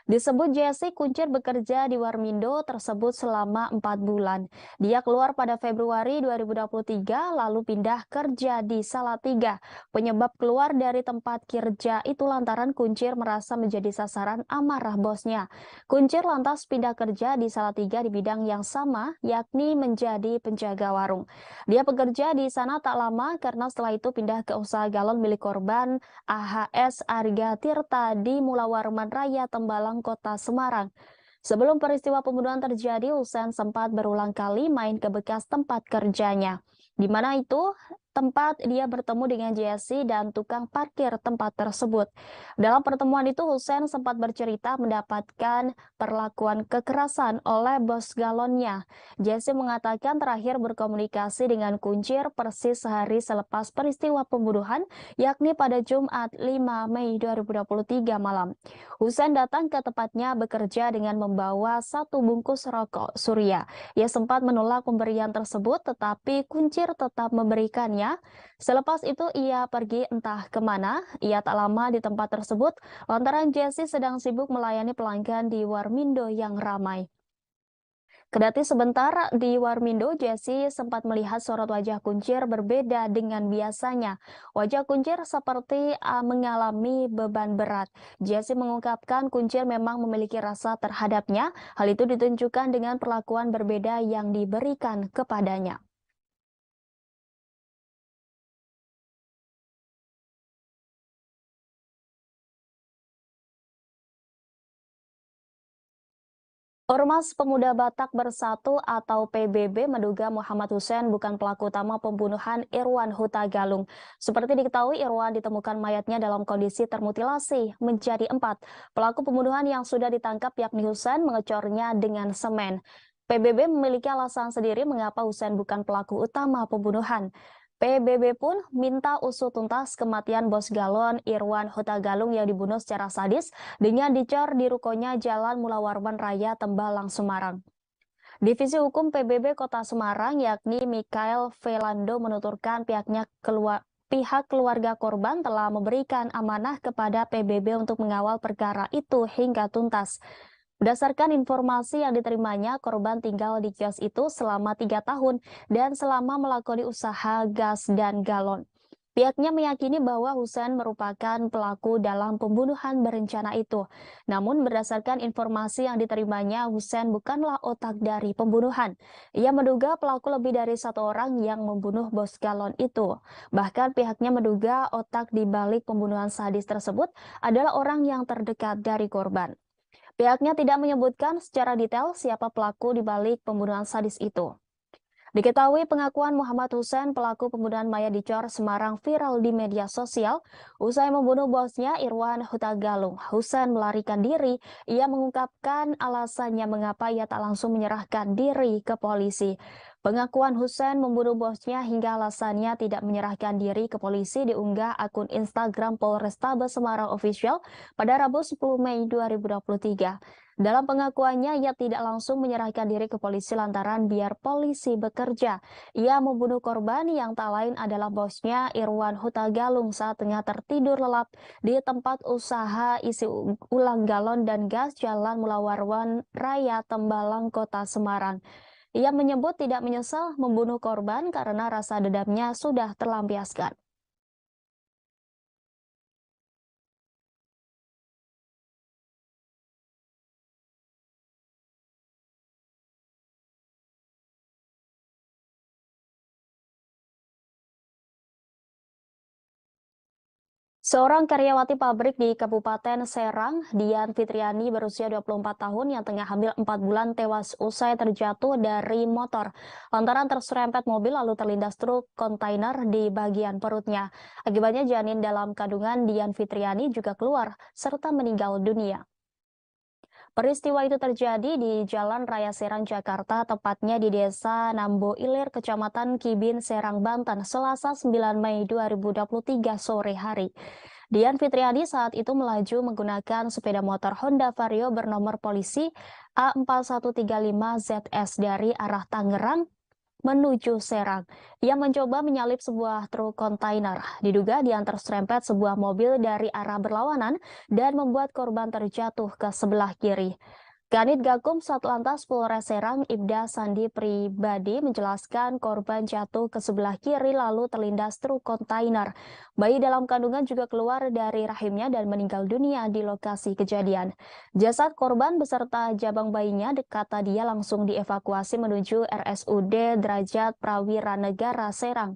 Disebut Jesse, Kuncir bekerja di Warmindo tersebut selama 4 bulan. Dia keluar pada Februari 2023 lalu pindah kerja di Salatiga. Penyebab keluar dari tempat kerja itu lantaran Kuncir merasa menjadi sasaran amarah bosnya. Kuncir lantas pindah kerja di Salatiga di bidang yang sama, yakni menjadi penjaga warung. Dia bekerja di sana tak lama karena setelah itu pindah ke usaha galon milik korban AHS Arga Tirta di Mulawarman Raya, Tembalang, Kota Semarang. Sebelum peristiwa pembunuhan terjadi, Husein sempat berulang kali main ke bekas tempat kerjanya, di mana itu tempat dia bertemu dengan Jesse dan tukang parkir tempat tersebut. Dalam pertemuan itu, Husein sempat bercerita mendapatkan perlakuan kekerasan oleh bos galonnya. Jesse mengatakan terakhir berkomunikasi dengan Kuncir persis sehari selepas peristiwa pembunuhan, yakni pada Jumat 5 Mei 2023 malam. Husein datang ke tempatnya bekerja dengan membawa 1 bungkus rokok Surya. Ia sempat menolak pemberian tersebut, tetapi Kuncir tetap memberikannya. Selepas itu ia pergi entah kemana. Ia tak lama di tempat tersebut lantaran Jesse sedang sibuk melayani pelanggan di Warmindo yang ramai. Kedati sebentar di Warmindo, Jesse sempat melihat sorot wajah Kuncir berbeda dengan biasanya. Wajah Kuncir seperti mengalami beban berat. Jesse mengungkapkan Kuncir memang memiliki rasa terhadapnya. Hal itu ditunjukkan dengan perlakuan berbeda yang diberikan kepadanya. Ormas Pemuda Batak Bersatu atau PBB menduga Muhammad Husein bukan pelaku utama pembunuhan Irwan Huta Galung. Seperti diketahui, Irwan ditemukan mayatnya dalam kondisi termutilasi menjadi 4. Pelaku pembunuhan yang sudah ditangkap yakni Husein mengecornya dengan semen. PBB memiliki alasan sendiri mengapa Husein bukan pelaku utama pembunuhan. PBB pun minta usut tuntas kematian bos galon Irwan Huta Galung yang dibunuh secara sadis dengan dicor di rukonya Jalan Mulawarman Raya, Tembalang, Semarang. Divisi Hukum PBB Kota Semarang yakni Mikael Velando menuturkan pihak keluarga korban telah memberikan amanah kepada PBB untuk mengawal perkara itu hingga tuntas. Berdasarkan informasi yang diterimanya, korban tinggal di kios itu selama 3 tahun dan selama melakoni usaha gas dan galon. Pihaknya meyakini bahwa Husein merupakan pelaku dalam pembunuhan berencana itu. Namun berdasarkan informasi yang diterimanya, Husein bukanlah otak dari pembunuhan. Ia menduga pelaku lebih dari 1 orang yang membunuh bos galon itu. Bahkan pihaknya menduga otak di balik pembunuhan sadis tersebut adalah orang yang terdekat dari korban. Pihaknya tidak menyebutkan secara detail siapa pelaku di balik pembunuhan sadis itu. Diketahui pengakuan Muhammad Husein, pelaku pembunuhan mayat di Cor, Semarang viral di media sosial. Usai membunuh bosnya Irwan Huta Galung, Husein melarikan diri. Ia mengungkapkan alasannya mengapa ia tak langsung menyerahkan diri ke polisi. Pengakuan Husein membunuh bosnya hingga alasannya tidak menyerahkan diri ke polisi diunggah akun Instagram Polrestabes Semarang Official pada Rabu 10 Mei 2023. Dalam pengakuannya, ia tidak langsung menyerahkan diri ke polisi lantaran biar polisi bekerja. Ia membunuh korban yang tak lain adalah bosnya Irwan Huta Galung saat tengah tertidur lelap di tempat usaha isi ulang galon dan gas Jalan Mulawarman Raya, Tembalang, Kota Semarang. Ia menyebut tidak menyesal membunuh korban karena rasa dendamnya sudah terlampiaskan. Seorang karyawati pabrik di Kabupaten Serang, Dian Fitriani berusia 24 tahun yang tengah hamil 4 bulan tewas usai terjatuh dari motor. Lantaran terserempet mobil lalu terlindas truk kontainer di bagian perutnya. Akibatnya janin dalam kandungan Dian Fitriani juga keluar serta meninggal dunia. Peristiwa itu terjadi di Jalan Raya Serang, Jakarta, tepatnya di Desa Nambo Ilir, Kecamatan Kibin, Serang, Banten, Selasa 9 Mei 2023 sore hari. Dian Fitriani saat itu melaju menggunakan sepeda motor Honda Vario bernomor polisi A4135ZS dari arah Tangerang menuju Serang. Ia mencoba menyalip sebuah truk kontainer. Diduga Dian terserempet sebuah mobil dari arah berlawanan dan membuat korban terjatuh ke sebelah kiri. Kanit Gakum Satlantas Polres Serang Ibda Sandi Pribadi menjelaskan korban jatuh ke sebelah kiri lalu terlindas truk kontainer. Bayi dalam kandungan juga keluar dari rahimnya dan meninggal dunia di lokasi kejadian. Jasad korban beserta jabang bayinya kata dia langsung dievakuasi menuju RSUD Derajat Prawira Negara Serang.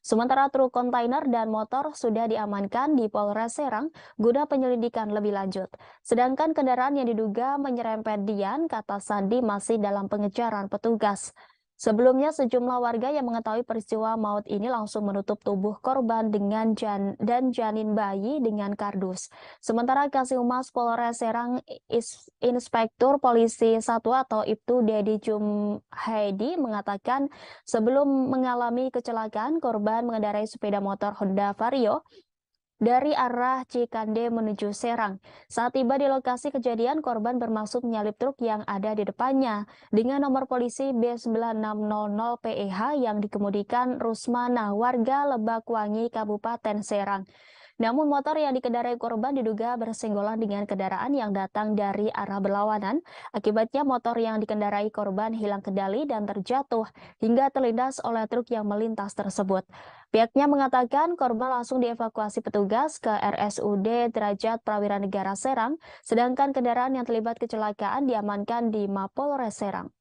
Sementara truk kontainer dan motor sudah diamankan di Polres Serang guna penyelidikan lebih lanjut. Sedangkan kendaraan yang diduga menyerempet Dian, kata Sandi, masih dalam pengejaran petugas. Sebelumnya, sejumlah warga yang mengetahui peristiwa maut ini langsung menutup tubuh korban dengan janin bayi dengan kardus. Sementara Kasih Humas Polres Serang Inspektur Polisi 1 atau Ibtu Dedi Jumhaidi mengatakan sebelum mengalami kecelakaan, korban mengendarai sepeda motor Honda Vario dari arah Cikande menuju Serang. Saat tiba di lokasi kejadian, korban bermaksud menyalip truk yang ada di depannya dengan nomor polisi B9600PEH yang dikemudikan Rusmana, warga Lebakwangi, Kabupaten Serang. Namun motor yang dikendarai korban diduga bersenggolan dengan kendaraan yang datang dari arah berlawanan. Akibatnya motor yang dikendarai korban hilang kendali dan terjatuh hingga terlindas oleh truk yang melintas tersebut. Pihaknya mengatakan korban langsung dievakuasi petugas ke RSUD Derajat Prawira Negara Serang, sedangkan kendaraan yang terlibat kecelakaan diamankan di Mapolres Serang.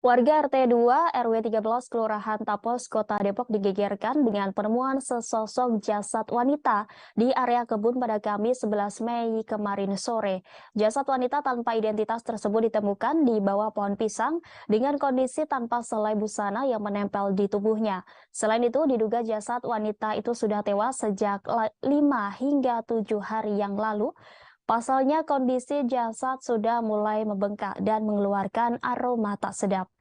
Warga RT 2 RW 13 Kelurahan Tapos, Kota Depok digegerkan dengan penemuan sesosok jasad wanita di area kebun pada Kamis 11 Mei kemarin sore. Jasad wanita tanpa identitas tersebut ditemukan di bawah pohon pisang dengan kondisi tanpa selai busana yang menempel di tubuhnya. Selain itu, diduga jasad wanita itu sudah tewas sejak 5 hingga 7 hari yang lalu. Pasalnya kondisi jasad sudah mulai membengkak dan mengeluarkan aroma tak sedap.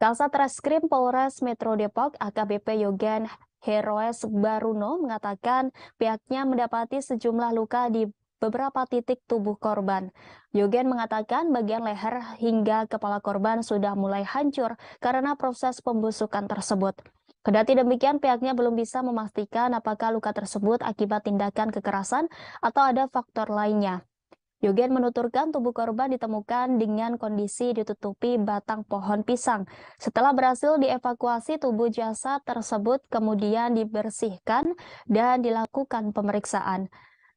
Kasat Reskrim Polres Metro Depok AKBP Yogen Heroes Baruno mengatakan pihaknya mendapati sejumlah luka di beberapa titik tubuh korban. Yogen mengatakan bagian leher hingga kepala korban sudah mulai hancur karena proses pembusukan tersebut. Kendati demikian, pihaknya belum bisa memastikan apakah luka tersebut akibat tindakan kekerasan atau ada faktor lainnya. Yogen menuturkan tubuh korban ditemukan dengan kondisi ditutupi batang pohon pisang. Setelah berhasil dievakuasi, tubuh jasad tersebut kemudian dibersihkan dan dilakukan pemeriksaan.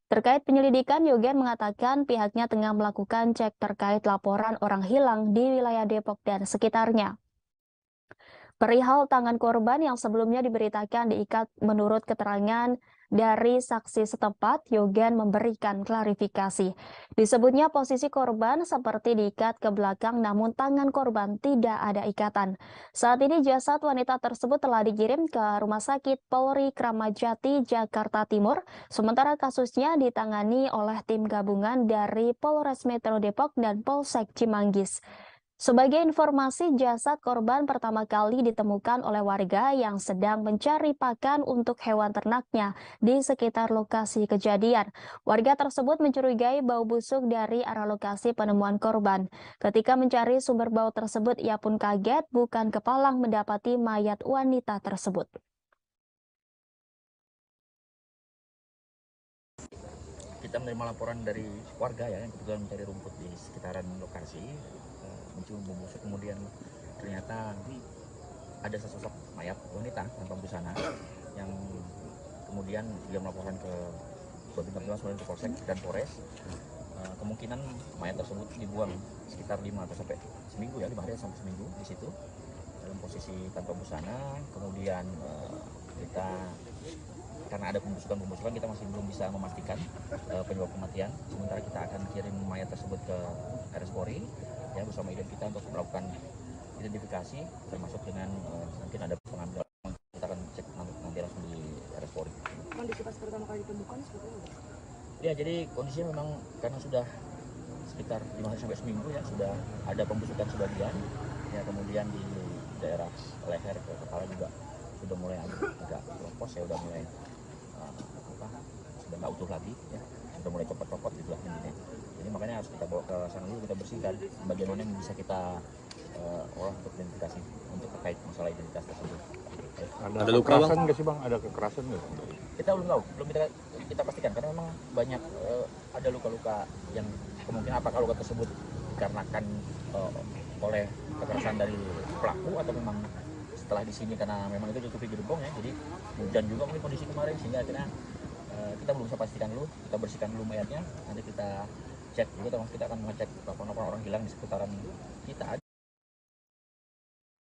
Terkait penyelidikan, Yogen mengatakan pihaknya tengah melakukan cek terkait laporan orang hilang di wilayah Depok dan sekitarnya. Perihal tangan korban yang sebelumnya diberitakan diikat menurut keterangan dari saksi setempat, Yogen memberikan klarifikasi. Disebutnya posisi korban seperti diikat ke belakang namun tangan korban tidak ada ikatan. Saat ini jasad wanita tersebut telah dikirim ke Rumah Sakit Polri Kramat Jati, Jakarta Timur. Sementara kasusnya ditangani oleh tim gabungan dari Polres Metro Depok dan Polsek Cimanggis. Sebagai informasi, jasad korban pertama kali ditemukan oleh warga yang sedang mencari pakan untuk hewan ternaknya di sekitar lokasi kejadian. Warga tersebut mencurigai bau busuk dari arah lokasi penemuan korban. Ketika mencari sumber bau tersebut, ia pun kaget bukan kepalang mendapati mayat wanita tersebut. Kita menerima laporan dari warga ya yang kebetulan mencari rumput di sekitaran lokasi, mencium bau busuk, kemudian ternyata ada sesosok mayat wanita tanpa busana yang kemudian dia melaporkan ke Babinsa kemudian ke Polsek dan Polres. kemungkinan mayat tersebut dibuang sekitar 5 atau sampai seminggu ya, 5 hari sampai seminggu di situ dalam posisi tanpa busana. Kemudian kita karena ada pembusukan kita masih belum bisa memastikan penyebab kematian. Sementara kita akan kirim mayat tersebut ke RS Polri ya bersama identitas kita untuk melakukan identifikasi, termasuk dengan mungkin ada pengambilan. Kita akan cek nanti langsung di RS Polri. Kondisi pas pertama kali ditemukan seperti apa? Ya, jadi kondisinya memang karena sudah sekitar 5 hari sampai seminggu ya, sudah ada pembusukan sebagian ya, kemudian di daerah leher ke kepala juga sudah mulai agak lepas ya, udah mulai sudah nggak utuh lagi ya, sudah mulai copot-copot gitu lah intinya. Jadi makanya harus kita bawa ke sana dulu, kita bersihkan bagaimana yang bisa kita olah untuk identifikasi untuk terkait masalah identitas tersebut. Ada kekerasan nggak sih bang? Ada kekerasan nggak? Kita belum tahu, belum kita pastikan karena memang banyak ada luka-luka yang kemungkinan apakah luka tersebut dikarenakan oleh kekerasan dari pelaku atau memang setelah di sini karena memang itu cukup gerbong ya, jadi hujan juga mungkin kondisi kemarin sehingga akhirnya kita belum bisa pastikan dulu. Kita bersihkan dulu mayatnya, nanti kita cek dulu, termasuk kita akan mengecek laporan orang hilang di seputaran kita.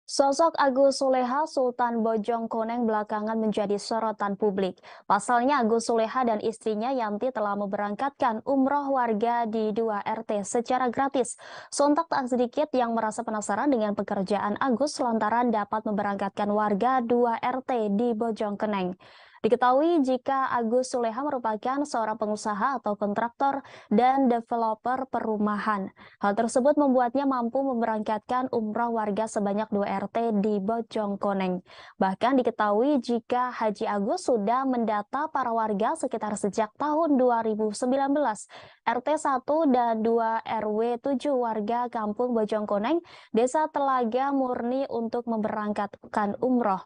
Sosok Agus Suleha Sultan Bojongkoneng belakangan menjadi sorotan publik. Pasalnya Agus Suleha dan istrinya Yanti telah memberangkatkan umroh warga di 2 RT secara gratis. Sontak tak sedikit yang merasa penasaran dengan pekerjaan Agus lantaran dapat memberangkatkan warga 2 RT di Bojongkoneng. Diketahui jika Agus Suleha merupakan seorang pengusaha atau kontraktor dan developer perumahan. Hal tersebut membuatnya mampu memberangkatkan umroh warga sebanyak 2 RT di Bojongkoneng. Bahkan diketahui jika Haji Agus sudah mendata para warga sekitar sejak tahun 2019. RT 1 dan 2 RW 7 warga Kampung Bojongkoneng, Desa Telaga Murni untuk memberangkatkan umroh.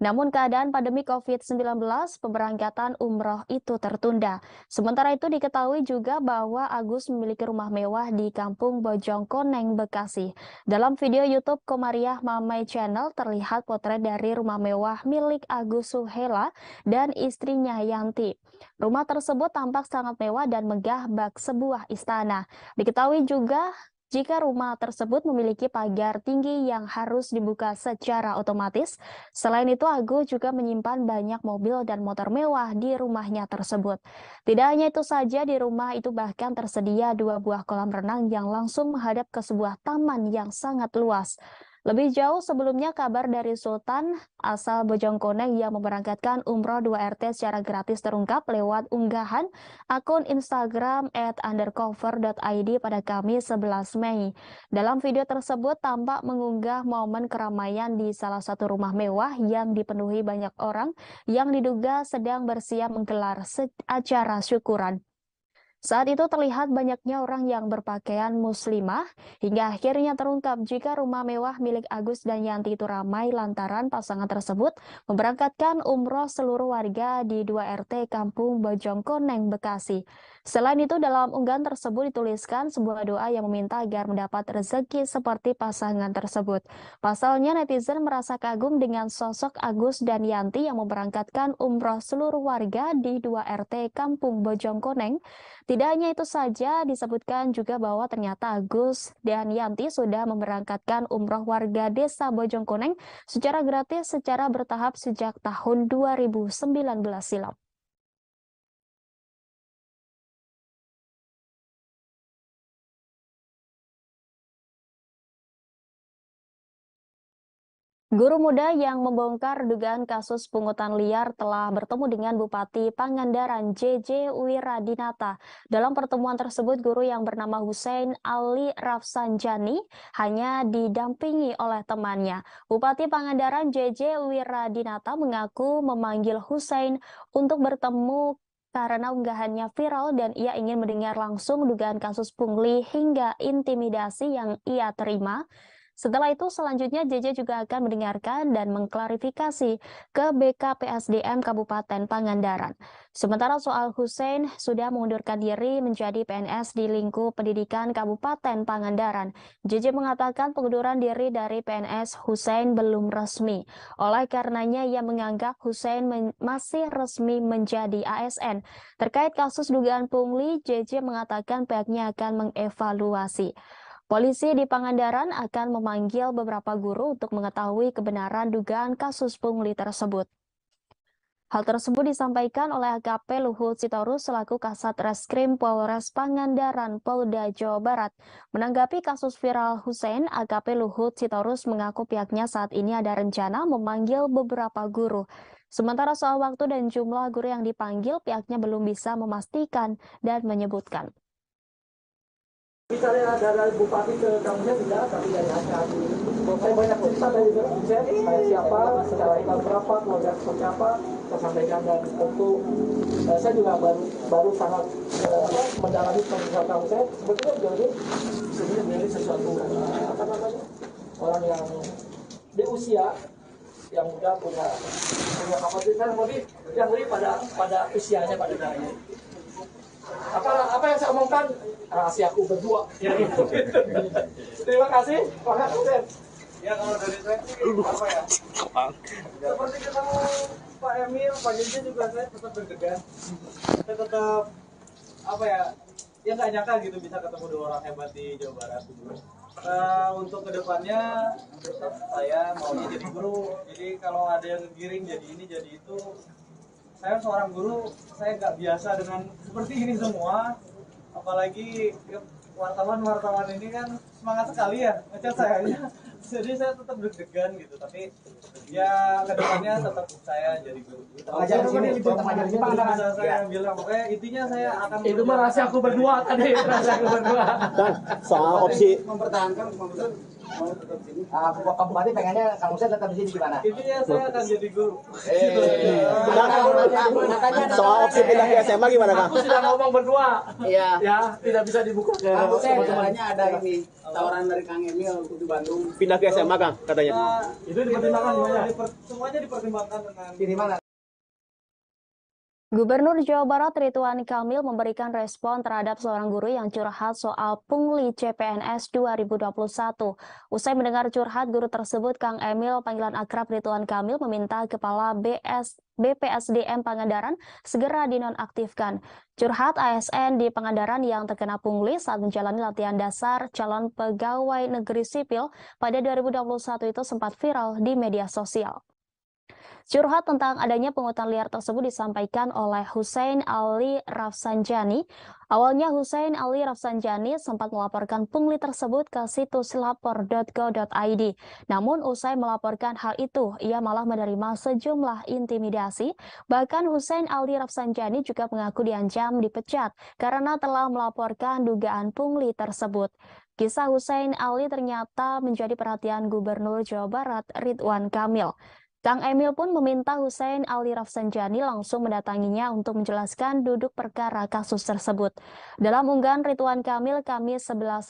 Namun keadaan pandemi COVID-19, pemberangkatan umroh itu tertunda. Sementara itu diketahui juga bahwa Agus memiliki rumah mewah di Kampung Bojongkoneng, Bekasi. Dalam video YouTube Komariah Mamai Channel terlihat potret dari rumah mewah milik Agus Suhela dan istrinya Yanti. Rumah tersebut tampak sangat mewah dan megah bak sebuah istana. Diketahui juga jika rumah tersebut memiliki pagar tinggi yang harus dibuka secara otomatis. Selain itu, Agus juga menyimpan banyak mobil dan motor mewah di rumahnya tersebut. Tidak hanya itu saja, di rumah itu bahkan tersedia 2 buah kolam renang yang langsung menghadap ke sebuah taman yang sangat luas. Lebih jauh sebelumnya kabar dari Sultan asal Bojongkoneng yang memberangkatkan umroh 2 RT secara gratis terungkap lewat unggahan akun Instagram @undercover.id pada Kamis 11 Mei. Dalam video tersebut tampak mengunggah momen keramaian di salah satu rumah mewah yang dipenuhi banyak orang yang diduga sedang bersiap menggelar acara syukuran. Saat itu terlihat banyaknya orang yang berpakaian muslimah, hingga akhirnya terungkap jika rumah mewah milik Agus dan Yanti itu ramai lantaran pasangan tersebut memberangkatkan umroh seluruh warga di 2 RT Kampung Bojongkoneng, Bekasi. Selain itu, dalam unggahan tersebut dituliskan sebuah doa yang meminta agar mendapat rezeki seperti pasangan tersebut. Pasalnya, netizen merasa kagum dengan sosok Agus dan Yanti yang memberangkatkan umroh seluruh warga di 2 RT Kampung Bojongkoneng. Tidak hanya itu saja, disebutkan juga bahwa ternyata Agus dan Yanti sudah memberangkatkan umroh warga Desa Bojongkoneng secara gratis secara bertahap sejak tahun 2019 silam. Guru muda yang membongkar dugaan kasus pungutan liar telah bertemu dengan Bupati Pangandaran JJ Wiradinata. Dalam pertemuan tersebut, guru yang bernama Hussein Ali Rafsanjani hanya didampingi oleh temannya. Bupati Pangandaran JJ Wiradinata mengaku memanggil Hussein untuk bertemu karena unggahannya viral dan ia ingin mendengar langsung dugaan kasus pungli hingga intimidasi yang ia terima. Setelah itu selanjutnya JJ juga akan mendengarkan dan mengklarifikasi ke BKPSDM Kabupaten Pangandaran. Sementara soal Hussein sudah mengundurkan diri menjadi PNS di lingkup pendidikan Kabupaten Pangandaran. JJ mengatakan pengunduran diri dari PNS Hussein belum resmi. Oleh karenanya ia menganggap Hussein masih resmi menjadi ASN. Terkait kasus dugaan pungli, JJ mengatakan pihaknya akan mengevaluasi. Polisi di Pangandaran akan memanggil beberapa guru untuk mengetahui kebenaran dugaan kasus pungli tersebut. Hal tersebut disampaikan oleh AKP Luhut Sitorus selaku Kasat Reskrim Polres Pangandaran, Polda Jawa Barat. Menanggapi kasus viral Hussein, AKP Luhut Sitorus mengaku pihaknya saat ini ada rencana memanggil beberapa guru. Sementara soal waktu dan jumlah guru yang dipanggil, pihaknya belum bisa memastikan dan menyebutkan. Misalnya dari bupati ke kamunya tidak, tapi dari ACA. Saya banyak cerita dari saya siapa, secara iklan berapa, keluarga seperti apa, saya sampaikan dan tentu saya juga baru sangat mendalami pemeriksaan kamu saya. Sebetulnya dari sesuatu orang yang di usia yang muda punya kapasitas yang lebih pada usianya pada daya. Apa yang saya omongkan rahasiaku berdua. Ya, gitu. Terima kasih, Pak Hussein. Ya kalau dari saya sih apa ya? Seperti ketemu Pak Emil, Pak Jenjen juga saya tetap deg-degan. Saya tetap apa ya? Ya nggak nyangka gitu bisa ketemu dua orang hebat di Jawa Barat. Untuk kedepannya tetap saya maunya jadi guru. Jadi kalau ada yang ngegiring jadi ini jadi itu, saya seorang guru, saya nggak biasa dengan seperti ini semua. Apalagi wartawan ini kan semangat sekali ya ngechat saya. Jadi saya tetap deg-degan gitu, tapi ya kedepannya tetap saya jadi guru. Ajar di sini, ajar di sini Bisa saya bilang, pokoknya intinya saya akan Itu mah rahasia aku berdua tadi, rahasia aku berdua. Dan soal opsi mempertahankan Kang Hussein mau tetap sini. Pak Bupati pengennya Kang Hussein tetap di sini gimana? intinya saya akan jadi guru. Dan soal opsi pindah ke SMA gimana Kang? Aku sudah ngomong berdua. Iya. Ya, tidak bisa dibuka ke Kang Hussein teman-teman. sebenarnya ada ini tawaran dari Kang Emil untuk di Bandung. Pindah ke SMA Kang katanya. Itu dipertimbangkan di mana? Semuanya dipertimbangkan dengan Di mana? Gubernur Jawa Barat Ridwan Kamil memberikan respon terhadap seorang guru yang curhat soal pungli CPNS 2021. Usai mendengar curhat guru tersebut, Kang Emil, panggilan akrab Ridwan Kamil, meminta Kepala BPSDM Pangandaran segera dinonaktifkan. Curhat ASN di Pangandaran yang terkena pungli saat menjalani latihan dasar calon pegawai negeri sipil pada 2021 itu sempat viral di media sosial. Curhat tentang adanya pungutan liar tersebut disampaikan oleh Hussein Ali Rafsanjani. Awalnya Hussein Ali Rafsanjani sempat melaporkan pungli tersebut ke situs lapor.go.id. Namun usai melaporkan hal itu, ia malah menerima sejumlah intimidasi. Bahkan Hussein Ali Rafsanjani juga mengaku diancam dipecat karena telah melaporkan dugaan pungli tersebut. Kisah Hussein Ali ternyata menjadi perhatian Gubernur Jawa Barat Ridwan Kamil. Kang Emil pun meminta Hussein Ali Rafsanjani langsung mendatanginya untuk menjelaskan duduk perkara kasus tersebut. Dalam unggahan Ridwan Kamil Kamis 11